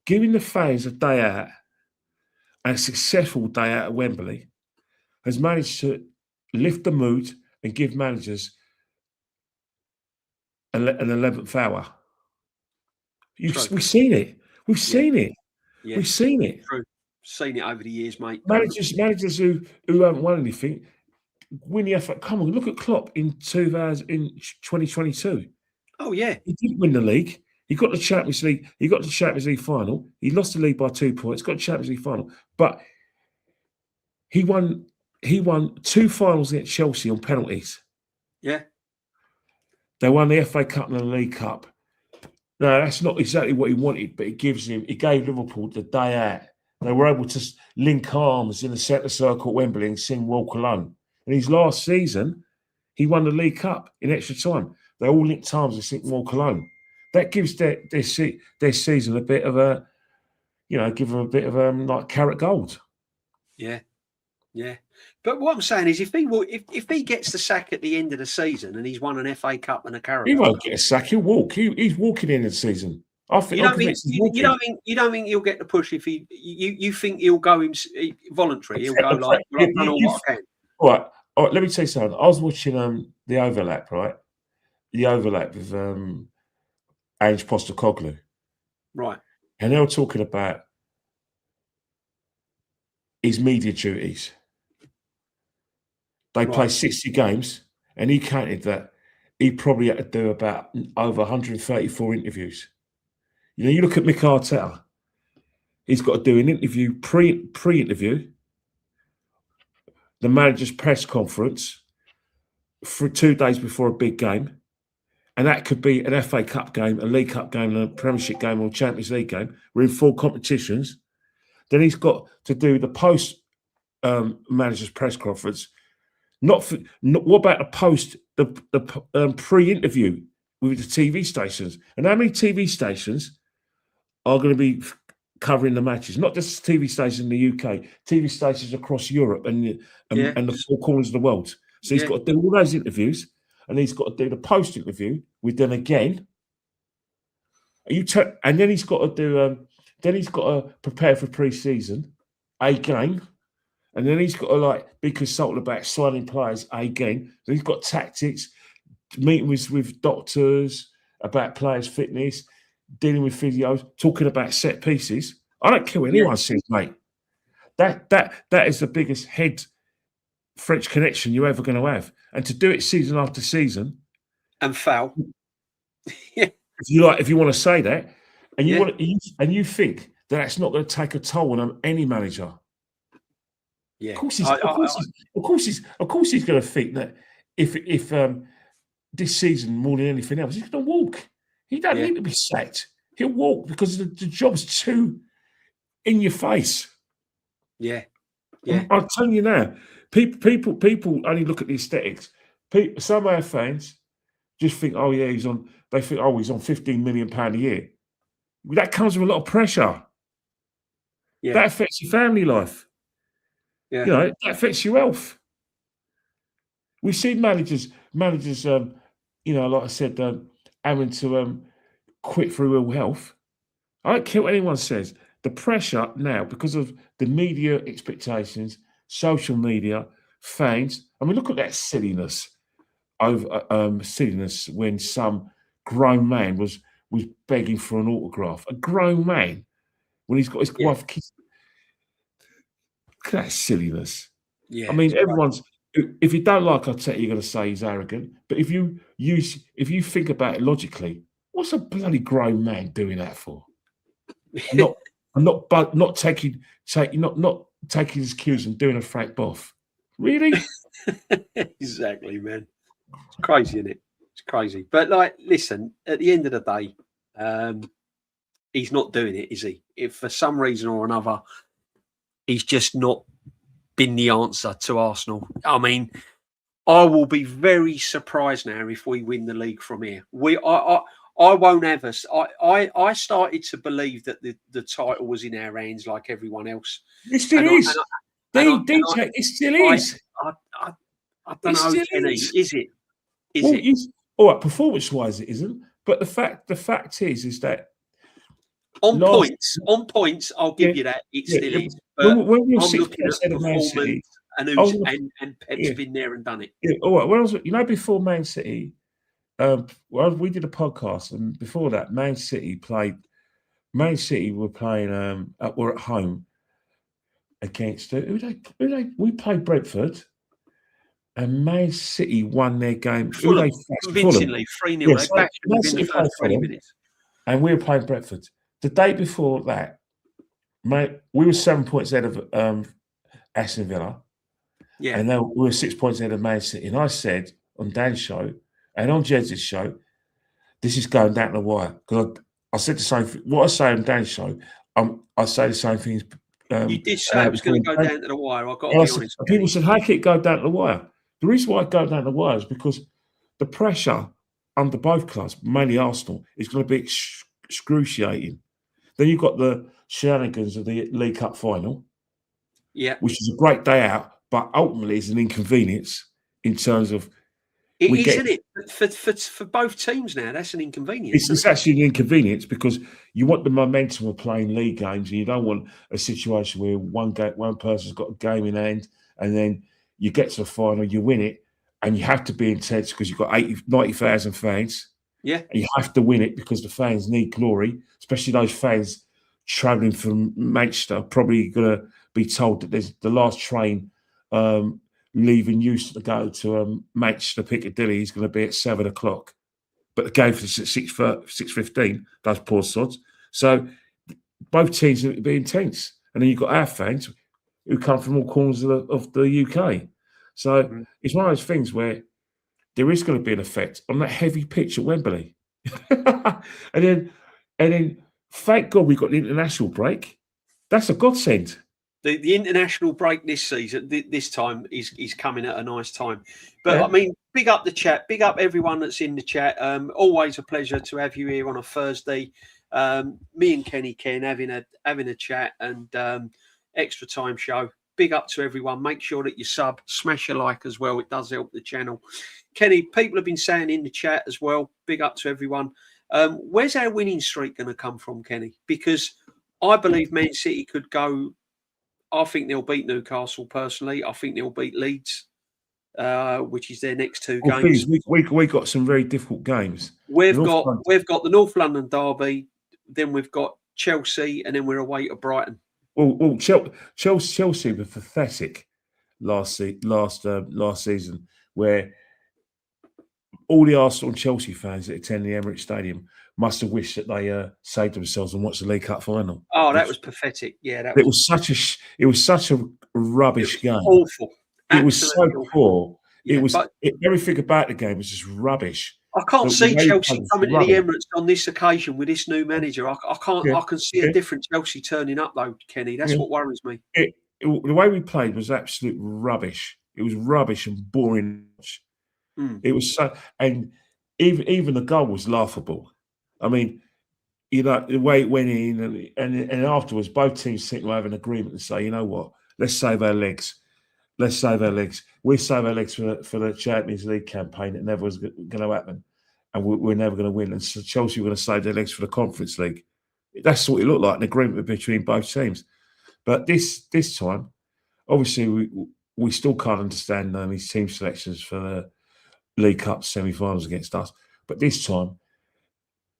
Speaker 2: giving the fans a day out, and a successful day out at Wembley, has managed to lift the mood and give managers an 11th hour. We've seen it. We've seen it.
Speaker 1: Yeah.
Speaker 2: We've seen it.
Speaker 1: True. Seen it over the years, mate.
Speaker 2: Managers who haven't won anything win the FA. Come on, look at Klopp in 2022.
Speaker 1: Oh yeah,
Speaker 2: he didn't win the league. He got the Champions League. He got the Champions League final. He lost the league by 2 points. Got the Champions League final, but he won 2 finals against Chelsea on penalties.
Speaker 1: Yeah.
Speaker 2: They won the FA Cup and the League Cup. No, that's not exactly what he wanted, but it gave Liverpool the day out. They were able to link arms in the centre circle at Wembley and sing Walk Alone. In his last season, he won the League Cup in extra time. They all linked arms with St. Walk alone. That gives their season a bit of a, give them a bit of like carrot gold.
Speaker 1: Yeah. Yeah, but what I'm saying is, if he gets the sack at the end of the season and he's won an FA Cup and a Carabao,
Speaker 2: he won't get a sack. He'll walk. He's walking in the season. I think.
Speaker 1: You don't think he'll get the push if you think he'll go voluntary? He'll go like, I've done all what I can.
Speaker 2: All right. Let me tell you something. I was watching the overlap, right? The overlap with Ange Postecoglou,
Speaker 1: right?
Speaker 2: And they were talking about his media duties. They play 60 games, and he counted that he probably had to do about over 134 interviews. You look at Mick Arteta, he's got to do an interview, pre-interview, the manager's press conference for 2 days before a big game, and that could be an FA Cup game, a League Cup game, a Premiership game, or a Champions League game. We're in 4 competitions. Then he's got to do the post manager's press conference. What about the pre-interview with the TV stations? And how many TV stations are going to be covering the matches? Not just TV stations in the UK, TV stations across Europe and the 4 corners of the world. So he's got to do all those interviews, and he's got to do the post-interview with them again. And then he's got to do. Then he's got to prepare for pre-season again. And then he's got to be consulted about signing players again. So he's got tactics, meetings with doctors about players' fitness, dealing with physios, talking about set pieces. I don't care what anyone says, mate. That is the biggest head French connection you're ever going to have. And to do it season after season.
Speaker 1: And foul.
Speaker 2: If you want to say that, and you think that's not going to take a toll on any manager.
Speaker 1: Yeah.
Speaker 2: Of course he's going to think that if this season more than anything else, he's going to walk. He don't need to be sacked. He'll walk because the job's too in your face.
Speaker 1: Yeah. Yeah.
Speaker 2: I'm telling you now, people only look at the aesthetics. Some of our fans just think, he's on 15 million pound a year. That comes with a lot of pressure. Yeah. That affects your family life. Yeah. That affects your health. We see managers, like I said, having to quit through ill health. I don't care what anyone says. The pressure now, because of the media expectations, social media, fans. I mean, look at that silliness when some grown man was begging for an autograph. A grown man, when he's got his wife kissing. Look at that silliness. Yeah, I mean, if you don't like Arteta, you're going to say he's arrogant. But if you think about it logically, what's a bloody grown man doing that for? not taking his cues and doing a Frank Boff. Really?
Speaker 1: Exactly, man. It's crazy, isn't it? It's crazy. But listen, at the end of the day, he's not doing it, is he? If for some reason or another, he's just not been the answer to Arsenal. I mean, I will be very surprised now if we win the league from here. I won't have us. I started to believe that the title was in our hands like everyone else.
Speaker 2: It still is. It still is.
Speaker 1: I don't know, Kenny. Is it?
Speaker 2: All right, performance-wise, it isn't. But the fact is that
Speaker 1: on points, I'll give you that. It still is. But
Speaker 2: when you're
Speaker 1: I'm
Speaker 2: 6
Speaker 1: looking at performance, and Pep's been there and done it.
Speaker 2: Yeah, all right. When before Man City, we did a podcast, and before that, Man City were playing. Were at home against we played Brentford. And Man City won their game.
Speaker 1: Convincingly, 3-0.
Speaker 2: Yes,
Speaker 1: they backed within the first 20 minutes.
Speaker 2: And we were playing Brentford. The day before that, we were 7 points ahead of Aston Villa. Yeah. And then we were 6 points ahead of Man City. And I said on Dan's show and on Jed's show, this is going down the wire. Because I said the same thing. What I say on Dan's show, I say the same things.
Speaker 1: You did say it was going to go down to the wire. I've got to be honest.
Speaker 2: People said, how can it go down to the wire? The reason why it go down the wire is because the pressure under both clubs, mainly Arsenal, is going to be excruciating. Then you've got the shenanigans of the League Cup final, which is a great day out, but ultimately is an inconvenience in terms of
Speaker 1: isn't it? For both teams now, that's an inconvenience.
Speaker 2: It's actually an inconvenience because you want the momentum of playing league games, and you don't want a situation where one person's got a game in hand, and then you get to the final, you win it, and you have to be intense because you've got 90,000 fans.
Speaker 1: Yeah.
Speaker 2: And you have to win it because the fans need glory, especially those fans travelling from Manchester, probably going to be told that there's the last train leaving Euston to go to Manchester Piccadilly is going to be at 7 o'clock. But the game for 6:15, those poor sods. So both teams will be intense. And then you've got our fans who come from all corners of the UK. So it's one of those things where there is going to be an effect on that heavy pitch at Wembley. and then thank God we got the international break. That's a godsend.
Speaker 1: The international break this season, this time, is coming at a nice time. But I mean, big up the chat, big up everyone that's in the chat. Always a pleasure to have you here on a Thursday. Me and Kenny Ken having a chat and extra time show. Big up to everyone. Make sure that you sub, smash a like as well. It does help the channel. Kenny, people have been saying in the chat as well. Big up to everyone. Where's our winning streak going to come from, Kenny? Because I believe Man City could go. I think they'll beat Newcastle personally. I think they'll beat Leeds, which is their next two games.
Speaker 2: We got some very difficult games.
Speaker 1: We've got the North London derby, then we've got Chelsea, and then we're away to Brighton.
Speaker 2: Well, Chelsea were pathetic last season, where all the Arsenal and Chelsea fans that attend the Emirates Stadium must have wished that they saved themselves and watched the League Cup final.
Speaker 1: Oh, that was pathetic. Yeah,
Speaker 2: it was such a rubbish game.
Speaker 1: Awful.
Speaker 2: It was so poor. Yeah, everything about the game was just rubbish.
Speaker 1: I can't see Chelsea coming to the Emirates on this occasion with this new manager. I can't. Yeah, I can see a different Chelsea turning up though, Kenny. That's what worries me.
Speaker 2: The way we played was absolute rubbish. It was rubbish and boring. It was so, and even the goal was laughable. I mean, the way it went in, and afterwards, both teams seemed to have an agreement and say, you know what, let's save our legs. Let's save our legs. We save our legs for the Champions League campaign. It never was going to happen, and we're never going to win. And so Chelsea were going to save their legs for the Conference League. That's what it looked like, an agreement between both teams. But this time, obviously, we still can't understand these team selections for the League Cup semi-finals against us. But this time,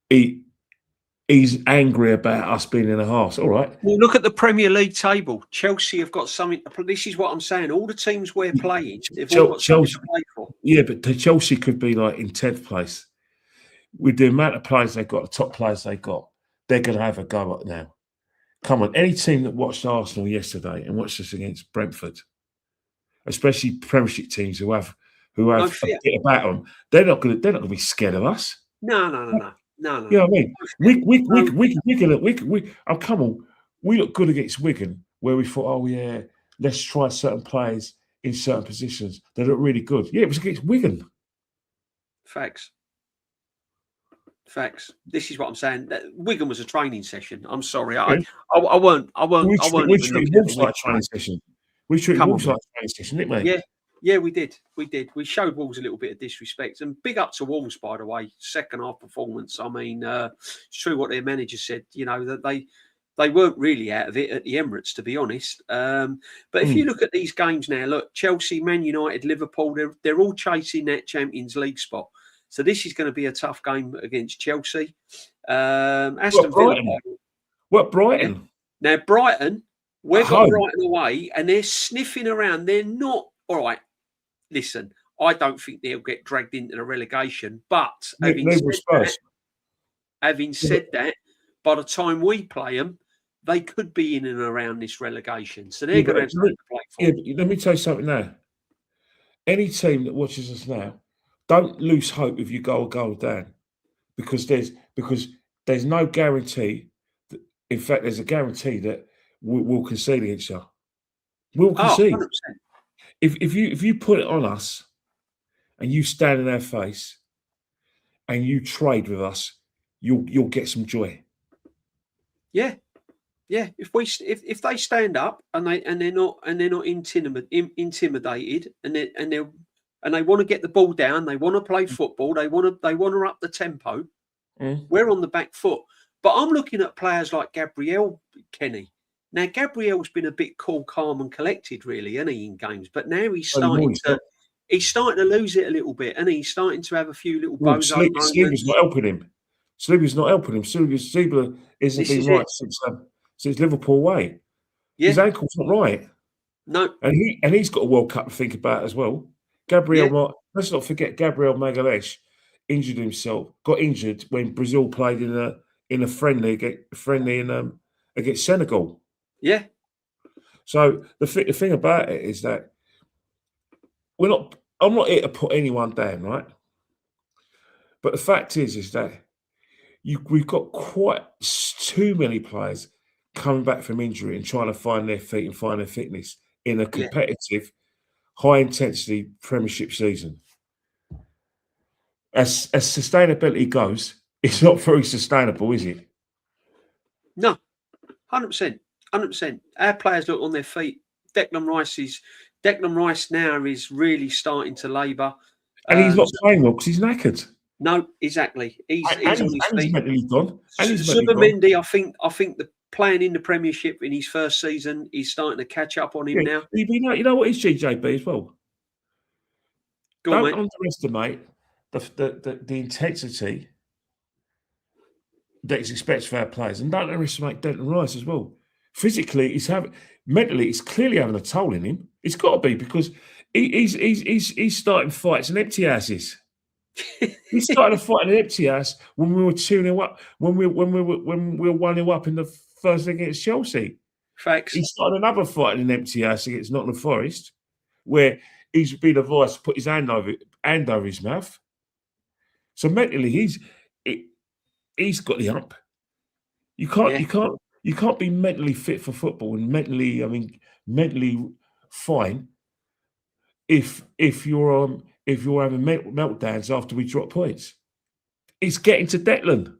Speaker 2: he's angry about us being in a half. All right.
Speaker 1: Well, look at the Premier League table. Chelsea have got something. This is what I'm saying. All the teams we're playing, they've all got something to play for.
Speaker 2: Yeah, but Chelsea could be like in 10th place. With the amount of players they've got, the top players they've got, they're going to have a go at now. Come on, any team that watched Arsenal yesterday and watched us against Brentford, especially Premiership teams who have a bit about them, they're not going to be scared of us.
Speaker 1: No.
Speaker 2: You know what I mean? Come on. We look good against Wigan, where we thought, oh yeah, let's try certain players in certain positions. They look really good. Yeah, it was against Wigan.
Speaker 1: Facts. This is what I'm saying. Wigan was a training session. I'm sorry. I won't.
Speaker 2: We treated Wolves like a training session. We treated Wolves like a training session, didn't we?
Speaker 1: Yeah, we did. We showed Wolves a little bit of disrespect. And big up to Wolves, by the way. Second half performance. I mean, it's true what their manager said, that they weren't really out of it at the Emirates, to be honest. But if you look at these games now, look, Chelsea, Man United, Liverpool, they're all chasing that Champions League spot. So this is going to be a tough game against Chelsea. Aston Villa.
Speaker 2: What, Brighton?
Speaker 1: Now, Brighton, we've got Brighton away, and they're sniffing around. They're not, all right, listen, I don't think they'll get dragged into the relegation. But having said that, by the time we play them, they could be in and around this relegation. So they're going to have something to play for.
Speaker 2: Yeah, let me tell you something now. Any team that watches us now, don't lose hope if you go a goal down, because there's no guarantee. In fact, there's a guarantee that we'll concede against you. We'll concede. 100%. If you put it on us, and you stand in our face, and you trade with us, you'll get some joy.
Speaker 1: Yeah. Yeah, if they stand up and they're not intimidated and they want to get the ball down, they want to play football, they want to up the tempo. We're on the back foot. But I'm looking at players like Gabriel, Kenny. Now Gabriel's been a bit cool, calm, and collected, really, isn't he, in games? But now he's starting to lose it a little bit, and he's starting to have a few little bozo moments.
Speaker 2: Saliba's not helping him. Saliba isn't been right since Liverpool away. Yeah. His ankle's not right.
Speaker 1: No.
Speaker 2: And he's got a World Cup to think about as well. Let's not forget Gabriel Magalhaes got injured when Brazil played in a friendly against Senegal.
Speaker 1: Yeah.
Speaker 2: So the thing about it is that I'm not here to put anyone down, right? But the fact is that we've got quite too many players coming back from injury and trying to find their feet and find their fitness in a competitive, high-intensity Premiership season. As sustainability goes, it's not very sustainable, is it?
Speaker 1: No, 100%. 100%. Our players look on their feet. Declan Rice now is really starting to labour.
Speaker 2: And he's not playing well because he's knackered.
Speaker 1: No, exactly. He's on his feet.
Speaker 2: He's mentally gone.
Speaker 1: Zubimendi, I think the playing in the Premiership in his first season, he's starting to catch up on him now.
Speaker 2: You know what is GJB as well? Don't underestimate the intensity that is expected for our players, and don't underestimate Declan Rice as well. Physically, mentally, it's clearly having a toll in him. It's got to be because he's starting fights in empty houses. He started a fight in an empty house when we were 2-0 up, when we were 1-0 up in the first leg against Chelsea.
Speaker 1: Facts.
Speaker 2: He started another fight in an empty house against Nottingham Forest, where he's been advised to put his hand over his mouth. So mentally, he's got the hump. You can't be mentally fit for football and mentally fine if you're having meltdowns after we drop points. It's getting to Declan.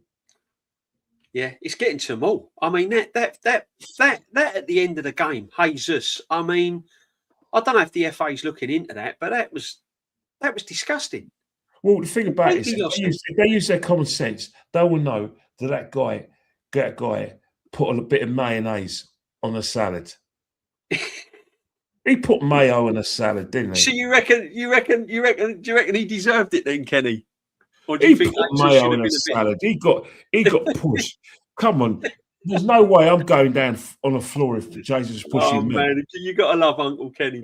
Speaker 1: Yeah, it's getting to them all. I mean, that at the end of the game, Jesus. I mean, I don't know if the FA's looking into that, but that was disgusting.
Speaker 2: Well, the thing about it is, if they use their common sense, they will know that guy put a bit of mayonnaise on a salad. He put mayo on a salad, didn't he?
Speaker 1: So you reckon he deserved it then, Kenny? Or do you think
Speaker 2: put mayo on a salad? He got pushed. Come on. There's no way I'm going down on the floor if Jesus is pushing me.
Speaker 1: Man, you got to love Uncle Kenny.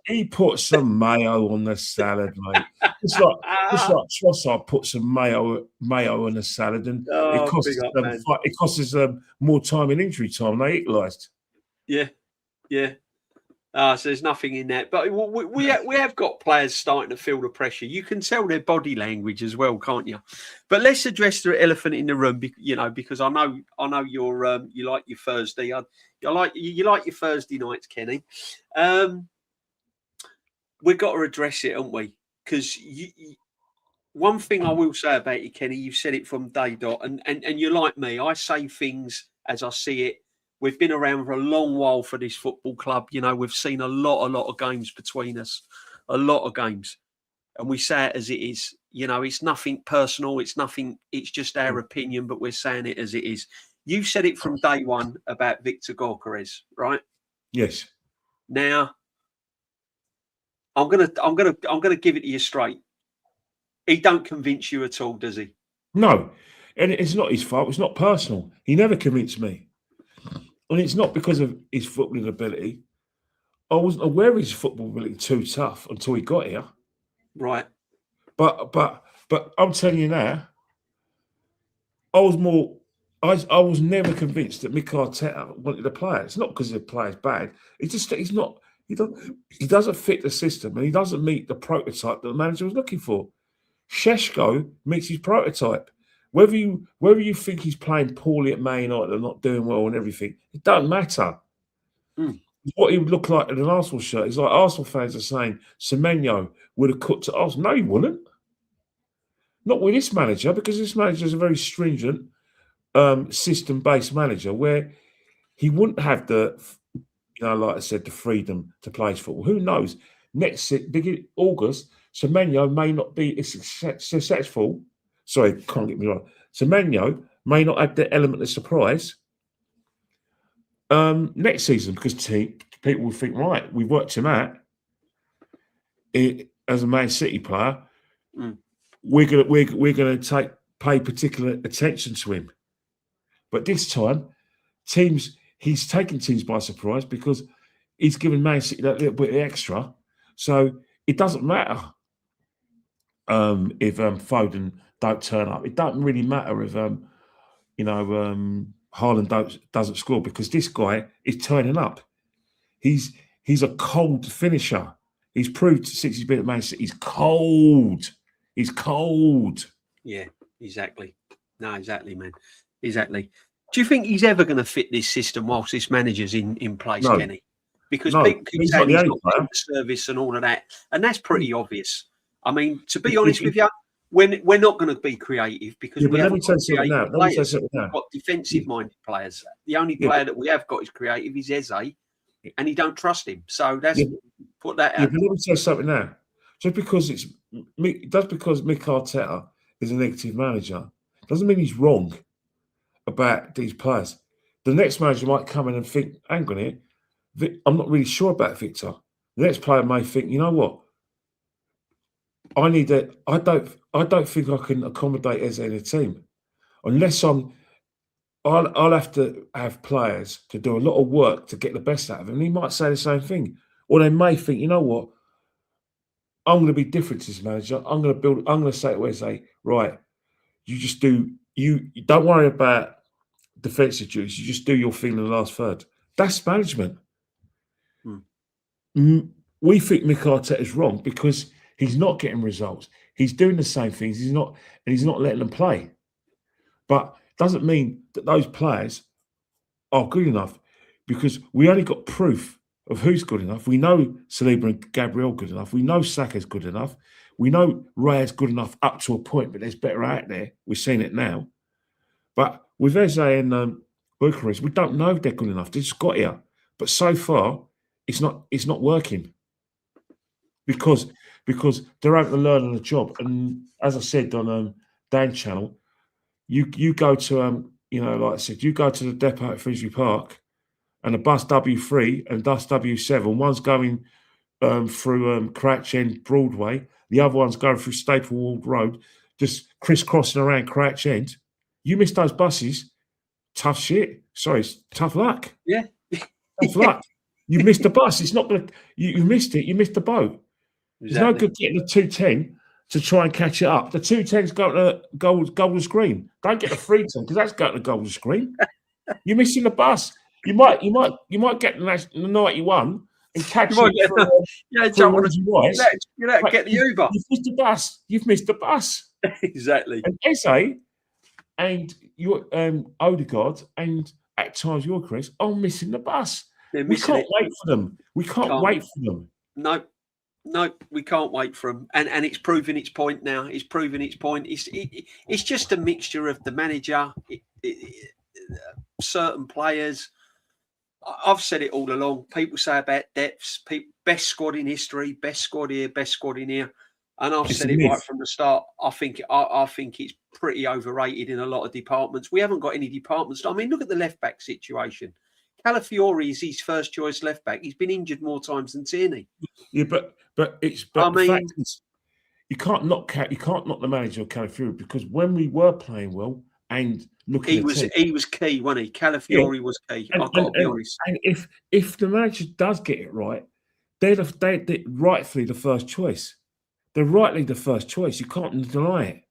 Speaker 2: He put some mayo on the salad, mate. It's like Trossard put some mayo on the salad, and it costs us more time and injury time. They equalised.
Speaker 1: Yeah. So there's nothing in that, but we have got players starting to feel the pressure. You can tell their body language as well, can't you? But let's address the elephant in the room, because I know you like your Thursday. You like your Thursday nights, Kenny. We've got to address it, haven't we? Because one thing I will say about you, Kenny, you've said it from day dot, and you're like me. I say things as I see it. We've been around for a long while for this football club. We've seen a lot of games between us, a lot of games. And we say it as it is. It's nothing personal. It's just our opinion, but we're saying it as it is. You said it from day one about Victor Gyökeres, right?
Speaker 2: Yes.
Speaker 1: Now, I'm gonna give it to you straight. He don't convince you at all, does he?
Speaker 2: No. And it's not his fault. It's not personal. He never convinced me. And it's not because of his footballing ability. I wasn't aware of his football ability too tough until he got here.
Speaker 1: Right.
Speaker 2: But I'm telling you now, I was never convinced that Mikel Arteta wanted to play. It's not because the player's bad. It's just that he doesn't fit the system and he doesn't meet the prototype that the manager was looking for. Šeško meets his prototype. Whether you think he's playing poorly at Man United and not doing well and everything, it doesn't matter. What he would look like in an Arsenal shirt is like Arsenal fans are saying Semenyo would have cooked at Arsenal. No, he wouldn't. Not with this manager, because this manager is a very stringent system-based manager where he wouldn't have the, like I said, the freedom to play his football. Who knows? Next beginning August, Semenyo may not be as successful. Sorry, can't get me wrong. Semenyo may not have the element of surprise next season, because people will think, right, we worked him out as a Man City player. We're gonna pay particular attention to him. But this time, he's taken teams by surprise because he's given Man City that little bit extra. So it doesn't matter if Foden don't turn up. It doesn't really matter if Haaland doesn't score, because this guy is turning up. He's a cold finisher. He's proved since he's been at Man City, he's cold. He's cold.
Speaker 1: Yeah, exactly. No, exactly, man. Exactly. Do you think he's ever going to fit this system whilst this manager's in place,
Speaker 2: No.
Speaker 1: Kenny? Because
Speaker 2: No,
Speaker 1: people keep
Speaker 2: he's
Speaker 1: saying
Speaker 2: not
Speaker 1: he's
Speaker 2: the
Speaker 1: not
Speaker 2: only
Speaker 1: in the service and all of that. And that's pretty obvious. I mean, to be honest with you, we're not going to be creative because we haven't got creative players. We've got defensive-minded players. The only player that we have got is creative is Eze, and he don't trust him. So that's put that out.
Speaker 2: But let me say something now. Just because Mick Arteta is a negative manager doesn't mean he's wrong about these players. The next manager might come in and think, hang on here, I'm not really sure about Victor. The next player may think, you know what? I need that. I don't think I can accommodate Eze in a team unless I'll have to have players to do a lot of work to get the best out of him. And he might say the same thing, or they may think, you know what? I'm going to be different to this manager. I'm going to say to Eze, right? You don't worry about defensive duties. You just do your thing in the last third. That's management. We think Mick Arteta is wrong because he's not getting results. He's doing the same things. He's not letting them play. But it doesn't mean that those players are good enough, because we only got proof of who's good enough. We know Saliba and Gabriel good enough. We know Saka's good enough. We know Raya's good enough up to a point, but there's better out there. We've seen it now. But with Eze and Bucharest, we don't know if they're good enough. They just got here. But so far, it's not working. Because they're having to learn on the job. And as I said on Dan's channel, you go to like I said, you go to the depot at Finsbury Park, and the bus W3 and bus W7, one's going through Crouch End Broadway, the other one's going through Staple Ward Road, just crisscrossing around Crouch End. You miss those buses, tough shit. Sorry, tough luck.
Speaker 1: Yeah.
Speaker 2: Tough luck. You missed the bus. It's not going to, you missed it. You missed the boat. Exactly. It's no good getting the 210 to try and catch it up. The 210's going to Golden Screen. Don't get the 310 because that's going to Golden Screen. You're missing the bus. You might get the 91 and catch it.
Speaker 1: You don't want to get the Uber.
Speaker 2: You've missed the bus. You've missed the bus.
Speaker 1: Exactly.
Speaker 2: And Eze and your Odegaard and at times your Chris are missing the bus. We can't wait for them. We can't wait for them.
Speaker 1: No, we can't wait for them. And it's proving its point now. It's proving its point. It's just a mixture of the manager, certain players. I've said it all along. People say about depths, best squad in history, best squad here, best squad in here. And I've said it right from the start. I think it's pretty overrated in a lot of departments. We haven't got any departments. I mean, look at the left-back situation. Calafiori is his first choice left back. He's been injured more times than Tierney. Yeah, but the fact is, you can't knock the manager of Calafiori, because when we were playing well and looking, he was key, wasn't he? Calafiori was key. I've got to be honest.
Speaker 2: And if the manager does get it right, they're rightfully the first choice. They're rightly the first choice. You can't deny it.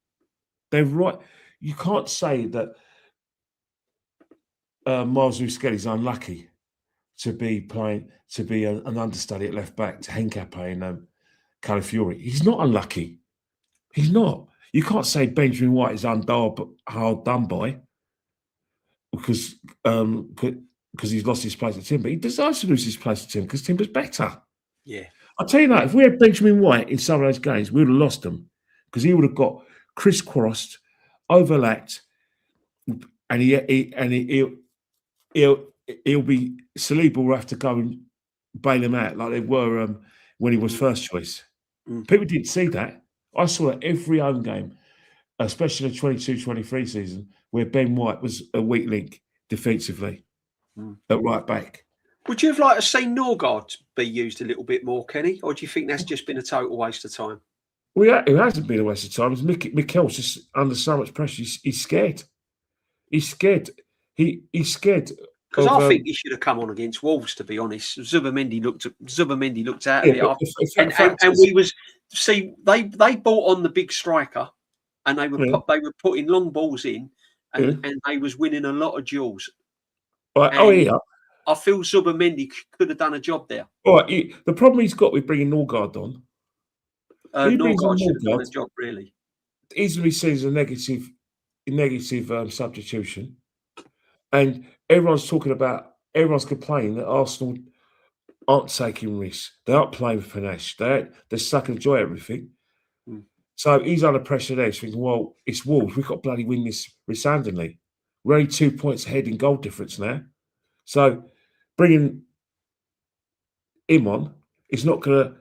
Speaker 2: They're right. You can't say that Miles Lewis-Skelly's unlucky to be an understudy at left back to Henkape and Calafiori. He's not unlucky. He's not. You can't say Benjamin White is hard done by because he's lost his place at Timber. He deserves to lose his place at Timber because Timber's better.
Speaker 1: Yeah.
Speaker 2: I'll tell you that, if we had Benjamin White in some of those games, we would have lost them because he would have got crisscrossed, overlapped, and he'll be Saliba will have to go and bail him out like they were when he was first choice. People didn't see that. I saw it every home game, especially the 22-23 season, where Ben White was a weak link defensively at right back.
Speaker 1: Would you have liked to see Norgard be used a little bit more, Kenny, or do you think that's just been a total waste of time?
Speaker 2: Well, it hasn't been a waste of time. Mikel's just under so much pressure. He's scared. He's scared. He's scared.
Speaker 1: Because I think he should have come on against Wolves, to be honest. Zubamendi looked out of it. And we was they bought on the big striker, and they were putting long balls in, and they was winning a lot of duels.
Speaker 2: Right,
Speaker 1: I feel Zubamendi could have done a job there.
Speaker 2: All right, the problem he's got with bringing Norgard on,
Speaker 1: Norgard should have done a job, really.
Speaker 2: Easily seen as a negative substitution. And everyone's complaining that Arsenal aren't taking risks. They aren't playing with panache. They're sucking enjoy everything. So he's under pressure there. He's thinking, well, it's Wolves. We've got to bloody win this resoundingly. We're only 2 points ahead in goal difference now. So bringing him on is not going to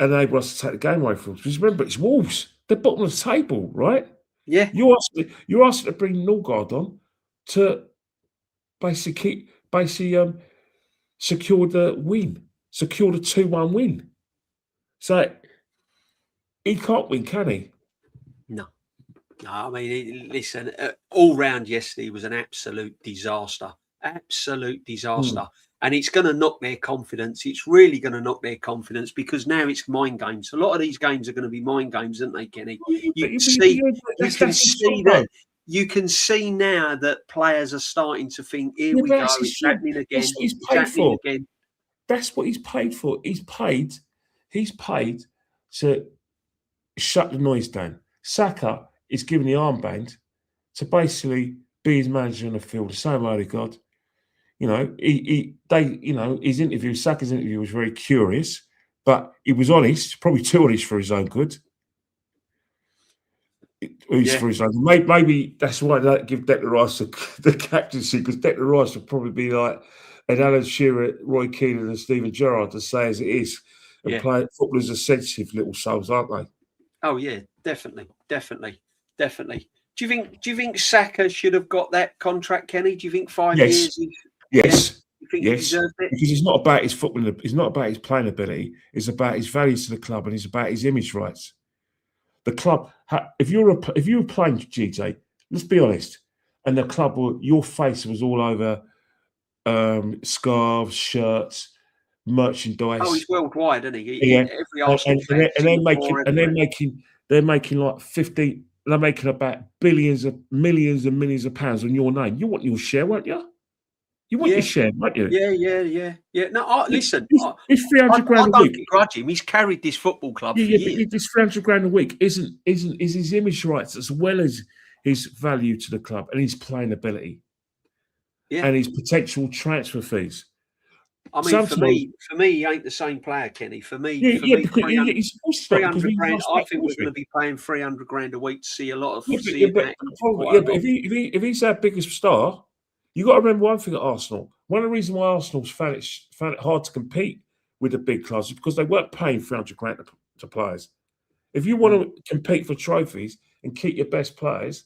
Speaker 2: enable us to take the game away from us. Because remember, it's Wolves. They're bottom of the table, right?
Speaker 1: Yeah.
Speaker 2: You're asking to bring Norgard on to basically secure the win, secure the 2-1 win. So he can't win, can he?
Speaker 1: No, I mean, listen, all round yesterday was an absolute disaster. And it's going to knock their confidence. It's really going to knock their confidence because now it's mind games. A lot of these games are going to be mind games, aren't they, Kenny? You can see now that players are starting to think, here we go, it's happening again.
Speaker 2: That's what he's paid for. That's what he's paid for. He's paid to shut the noise down. Saka is given the armband to basically be his manager in the field. The same way God. Saka's interview was very curious, but he was honest, probably too honest for his own good. For his own. Maybe that's why they give Declan Rice the captaincy, because Declan Rice would probably be like an Alan Shearer, Roy Keane, and Steven Gerrard, to say as it is. And footballers are sensitive little souls, aren't they?
Speaker 1: Oh yeah, definitely. Do you think Saka should have got that contract, Kenny? Do you think 5 years?
Speaker 2: Yes.
Speaker 1: You think he deserved it?
Speaker 2: Because it's not about his football. It's not about his playing ability. It's about his values to the club, and it's about his image rights. The club. If you were playing GJ, let's be honest, and the club your face was all over scarves, shirts, merchandise.
Speaker 1: Oh, he's worldwide, isn't he? Every Arsenal fan.
Speaker 2: They're making like 50. They're making about millions and millions of pounds on your name. You want your share, won't you? You want your share, won't you?
Speaker 1: Yeah. No, listen.
Speaker 2: It's 300 grand a week.
Speaker 1: I don't begrudge him. He's carried this football club for years.
Speaker 2: But this 300 grand a week is his image rights as well as his value to the club and his playing ability, and his potential transfer fees.
Speaker 1: I mean, for me, he ain't the same player, Kenny. For me, 300 grand. I think we're going to be paying 300 grand a week to see a lot of.
Speaker 2: But if he's our biggest star, you got to remember one thing at Arsenal. One of the reasons why Arsenal found it hard to compete with the big clubs is because they weren't paying 300 grand to players. If you want to compete for trophies and keep your best players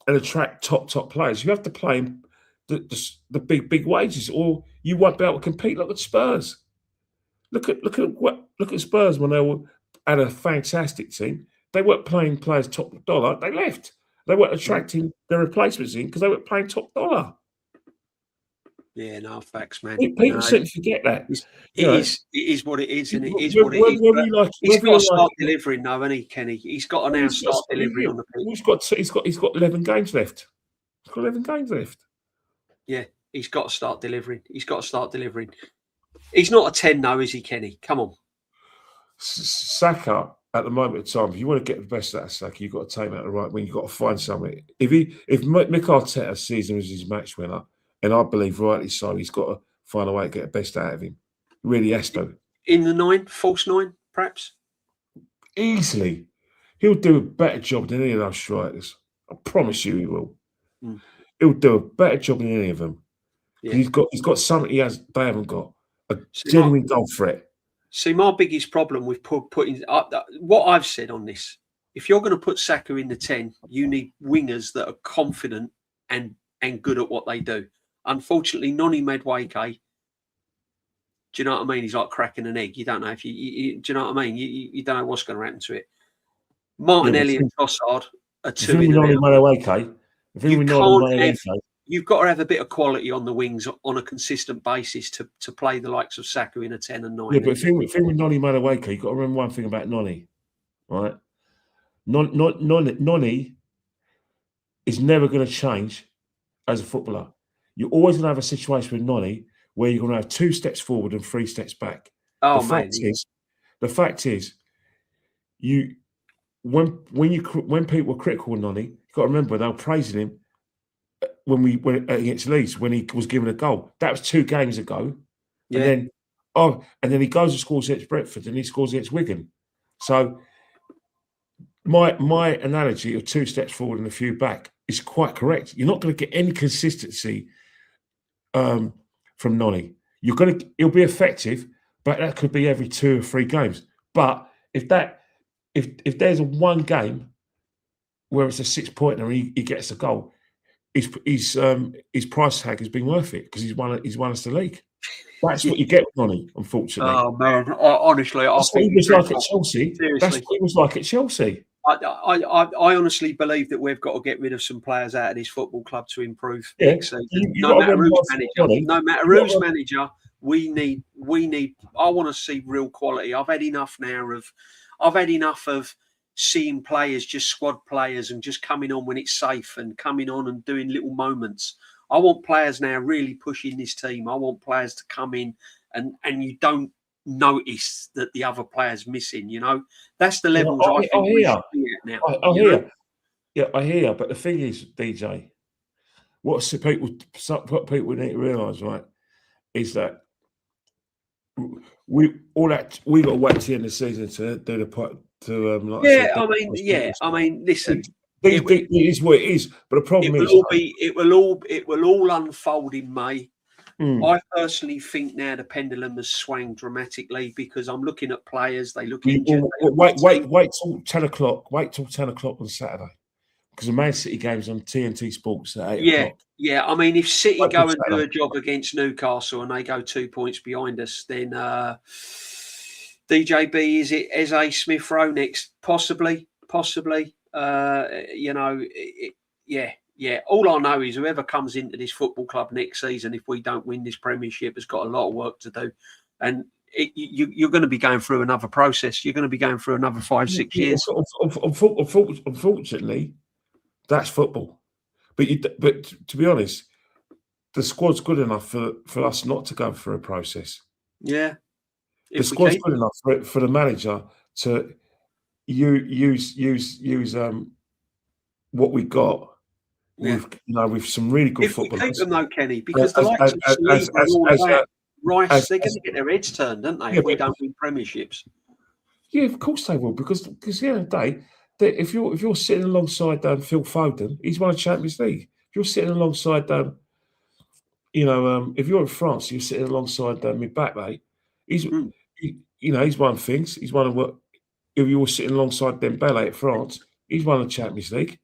Speaker 2: and attract top players, you have to play the big wages, or you won't be able to compete like the Spurs. Look at Spurs when they had a fantastic team. They weren't playing players top dollar. They left. They weren't attracting their replacements in because they weren't playing top dollar.
Speaker 1: Yeah, no, facts, man.
Speaker 2: People seem to forget that.
Speaker 1: It is what it is, and it is what it is. He's got to start delivering, though, hasn't he, Kenny? He's got to now start delivering on the pitch.
Speaker 2: He's got 11 games left. He's got 11 games left.
Speaker 1: Yeah, he's got to start delivering. He's not a 10, though, is he, Kenny? Come on.
Speaker 2: Saka, at the moment in time, if you want to get the best out of Saka, you've got to take him out the right wing. You've got to find something. If Mick Arteta sees him as his match winner, and I believe rightly so, he's got to find a way to get the best out of him. He really has to.
Speaker 1: In the 9, false 9, perhaps?
Speaker 2: Easily. He'll do a better job than any of those strikers. I promise you he will.
Speaker 1: Mm.
Speaker 2: He'll do a better job than any of them.
Speaker 1: Yeah.
Speaker 2: He's got something they haven't got. A
Speaker 1: See,
Speaker 2: genuine goal threat.
Speaker 1: See, my biggest problem with putting what I've said on this, if you're going to put Saka in the 10, you need wingers that are confident and good at what they do. Unfortunately, Noni Madueke, do you know what I mean? He's like cracking an egg. You don't know if do you know what I mean? You don't know what's going to happen to it. Martinelli and Trossard are two in and out. You've got to have a bit of quality on the wings on a consistent basis to play the likes of Saka in a 10 and 9.
Speaker 2: Yeah, but the thing with Noni Madueke, you've got to remember one thing about Noni, right? Noni is never going to change as a footballer. You're always going to have a situation with Noni where you're going to have 2 steps forward and 3 steps back.
Speaker 1: Oh,
Speaker 2: the fact is, when people were critical of Noni, you've got to remember they were praising him when against Leeds when he was given a goal. That was 2 games ago. Yeah. And then he goes and scores against Brentford and he scores against Wigan. So my analogy of 2 steps forward and a few back is quite correct. You're not going to get any consistency from Noni. He'll be effective, but that could be every 2 or 3 games. But if there's a one game where it's a 6-pointer and he gets a goal, his price tag has been worth it because he's won us the league. That's what you get with Noni, unfortunately.
Speaker 1: Oh man, honestly, I think
Speaker 2: he was like at Chelsea. That's what he was like at Chelsea.
Speaker 1: I honestly believe that we've got to get rid of some players out of this football club to improve next season. No matter who's manager, we need. I want to see real quality. I've had enough of seeing players, just squad players, and just coming on when it's safe and coming on and doing little moments. I want players now really pushing this team. I want players to come in and you don't notice that the other player's missing. You know, that's the levels I think we should be at now.
Speaker 2: I hear. Yeah, I hear. But the thing is, DJ, what people need to realise, right, is that we got to wait till the end of the season to do the part to
Speaker 1: I mean, listen.
Speaker 2: It is what it is, but the problem is
Speaker 1: it will all unfold in May. I personally think now the pendulum has swung dramatically because I'm looking at players. They look injured.
Speaker 2: Wait till 10 o'clock. Wait till 10 o'clock on Saturday because the Man City game's on TNT Sports at 8 o'clock.
Speaker 1: Yeah. I mean, if City go and do a job against Newcastle and they go 2 points behind us, then DJB, is it Eze Smith Rowe next? Possibly. All I know is whoever comes into this football club next season, if we don't win this Premiership, has got a lot of work to do, and you're going to be going through another process. You're going to be going through another 5-6 years.
Speaker 2: Unfortunately, that's football. But to be honest, the squad's good enough for us not to go through a process.
Speaker 1: Yeah,
Speaker 2: the squad's good enough for the manager to use what we got with some really good football.
Speaker 1: If we keep them though, Kenny, because the likes of Sleep and all that, Rice, they're going to get their heads turned, don't they? If we don't win premierships.
Speaker 2: Yeah, of course they will, because at the end of the day, if you're sitting alongside Phil Foden, he's won a Champions League. If you're sitting alongside if you're in France, you're sitting alongside Mbappe. He's won things. He's won what. If you were sitting alongside Dembele at France, he's won the Champions League.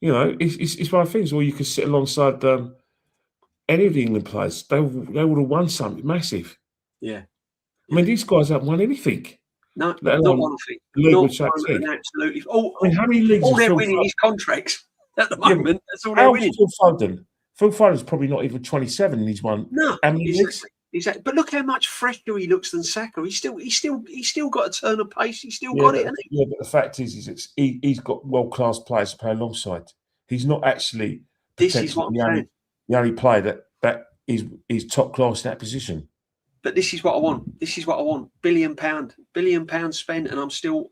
Speaker 2: You know, it's one of the things where you could sit alongside any of the England players. They would have won something massive.
Speaker 1: Yeah.
Speaker 2: I mean, these guys haven't won anything.
Speaker 1: No, not one thing. Absolutely.
Speaker 2: How many leagues?
Speaker 1: All they're winning is contracts at the moment. That's all they're winning.
Speaker 2: Phil Foden's probably not even 27 and he's won.
Speaker 1: No, exactly. But look how much fresher he looks than Saka. He's still got a turn of pace. He's still got it, hasn't he?
Speaker 2: Yeah, but the fact is he's got world-class players to play alongside. He's not actually
Speaker 1: the
Speaker 2: only player that is top class in that position.
Speaker 1: But this is what I want. £1 billion spent, and I'm still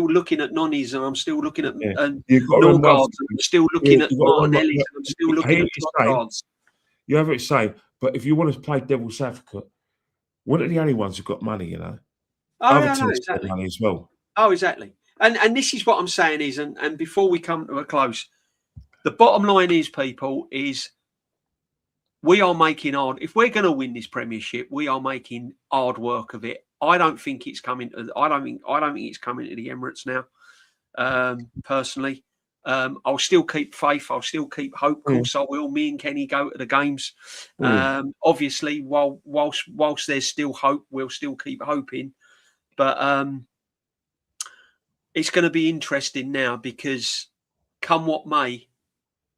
Speaker 1: looking at Nonnies, and I'm still looking at Norgards, and I'm still looking at Martinelli, and I'm still looking at Trossards.
Speaker 2: You have what it's saying, but if you want to play devil's advocate, one of the only ones who've got money, you know.
Speaker 1: Other teams got
Speaker 2: money as well.
Speaker 1: Oh, exactly. And this is what I'm saying is, and before we come to a close, the bottom line is, people, is we are making hard. If we're going to win this Premiership, we are making hard work of it. I don't think it's coming. I don't think it's coming to the Emirates now. Personally, I'll still keep faith. I'll still keep hope. Of course, I will. Me and Kenny go to the games. Obviously, whilst there's still hope, we'll still keep hoping. But it's going to be interesting now because, come what may,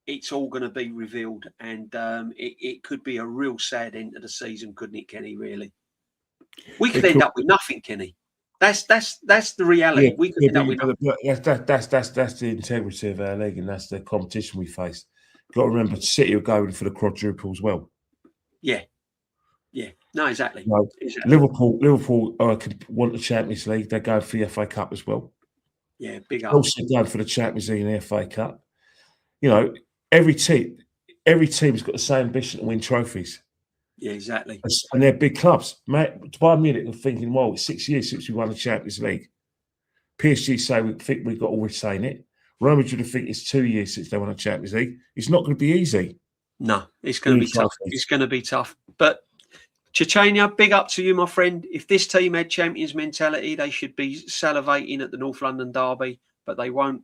Speaker 1: it's all going to be revealed, and it could be a real sad end to the season, couldn't it, Kenny? Really, we could end up with nothing, Kenny. That's the reality. We could end up with nothing.
Speaker 2: That's the integrity of our league, and that's the competition we face. You've got to remember, City are going for the quadruple as well.
Speaker 1: Yeah. No, exactly. Exactly.
Speaker 2: Liverpool could want the Champions League. They're going for the FA Cup as well.
Speaker 1: Yeah, big up.
Speaker 2: Also going for the Champions League and the FA Cup. You know, every team's got the same ambition to win trophies.
Speaker 1: Yeah, exactly.
Speaker 2: And they're big clubs. Mate, by a minute, I'm thinking, well, it's 6 years since we won the Champions League. PSG say we think we've got to retain it. Real Madrid think it's 2 years since they won the Champions League. It's not going to be easy.
Speaker 1: No, it's going to be tough. It's going to be tough. But Chechenia, big up to you, my friend. If this team had champions mentality, they should be salivating at the North London derby, but they won't.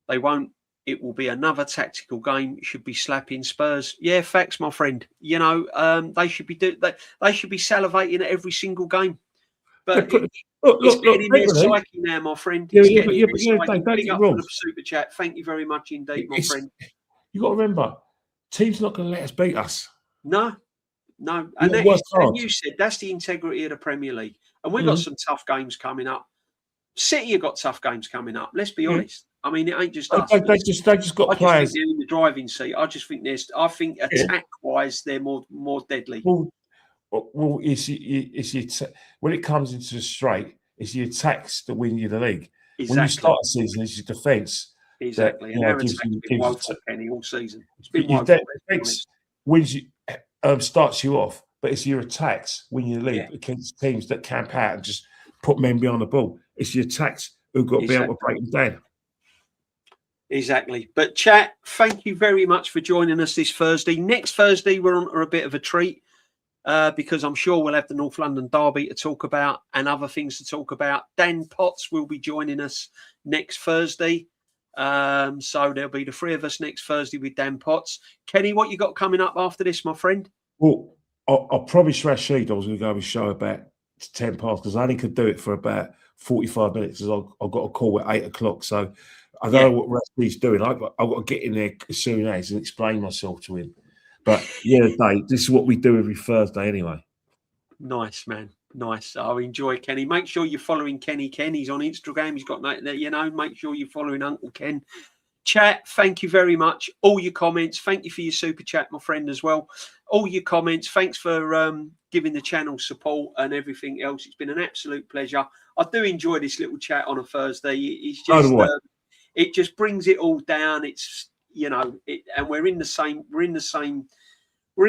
Speaker 1: They won't. It will be another tactical game. It should be slapping Spurs. Yeah, facts, my friend. You know, they should be they should be salivating at every single game. But it's getting in their psyche now, my friend. It's getting in their psyche. Big up for the super chat. Thank you very much indeed, my friend.
Speaker 2: You got to remember, team's not going to let us beat us.
Speaker 1: No. And you said that's the integrity of the Premier League. And we've got some tough games coming up. City have got tough games coming up. Let's be honest. I mean, it ain't just us.
Speaker 2: They just got players.
Speaker 1: I just think they're in the driving seat. I just think attack-wise, they're more deadly.
Speaker 2: Well, when it comes into the straight, it's the attacks that win you the league. Exactly. When you start a season, it's your defence.
Speaker 1: Exactly. And their attack's been woeful, Kenny, all season. It's been woeful.
Speaker 2: Wins you, starts you off, but it's your attacks when you lead against teams that camp out and just put men behind the ball. It's your attacks who've got to be able to break them down.
Speaker 1: Exactly. But chat, thank you very much for joining us this Thursday. Next Thursday, we're on a bit of a treat because I'm sure we'll have the North London derby to talk about and other things to talk about. Dan Potts will be joining us next Thursday. So there'll be the three of us next Thursday with Dan Potts. Kenny, what you got coming up after this, my friend?
Speaker 2: Well, I promised Rashid I was going to go on his show about 10 past because I only could do it for about 45 minutes because I've got a call at 8 o'clock. So I don't know what Rashid's doing. I've got to get in there as soon as and explain myself to him. But this is what we do every Thursday anyway.
Speaker 1: Nice, man. Nice. I enjoy Kenny. Make sure you're following Kenny. He's on Instagram. He's got make sure you're following Uncle Ken. Chat, thank you very much. All your comments. Thank you for your super chat, my friend, as well. All your comments. Thanks for giving the channel support and everything else. It's been an absolute pleasure. I do enjoy this little chat on a Thursday. It's just it just brings it all down. It's and we're in the same crease. We're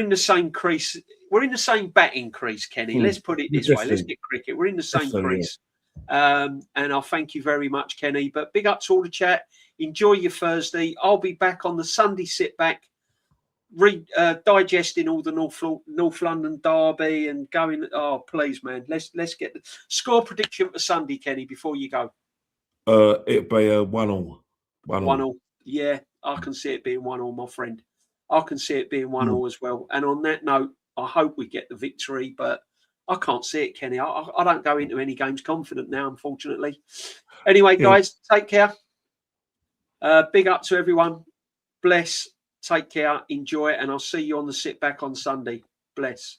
Speaker 1: in the same batting crease, Kenny. Let's put it this way. Let's get cricket. We're in the same crease. And I'll thank you very much, Kenny. But big up to all the chat. Enjoy your Thursday. I'll be back on the Sunday sit back, digesting all the North London derby and going. Oh, please, man. Let's get the score prediction for Sunday, Kenny, before you go.
Speaker 2: It'll be a 1-1.
Speaker 1: 1-1. Yeah, I can see it being 1-1, my friend. I can see it being 1-1 as well. And on that note, I hope we get the victory, but I can't see it, Kenny. I don't go into any games confident now, unfortunately. Anyway, guys, take care. Big up to everyone. Bless. Take care. Enjoy it. And I'll see you on the sit back on Sunday. Bless.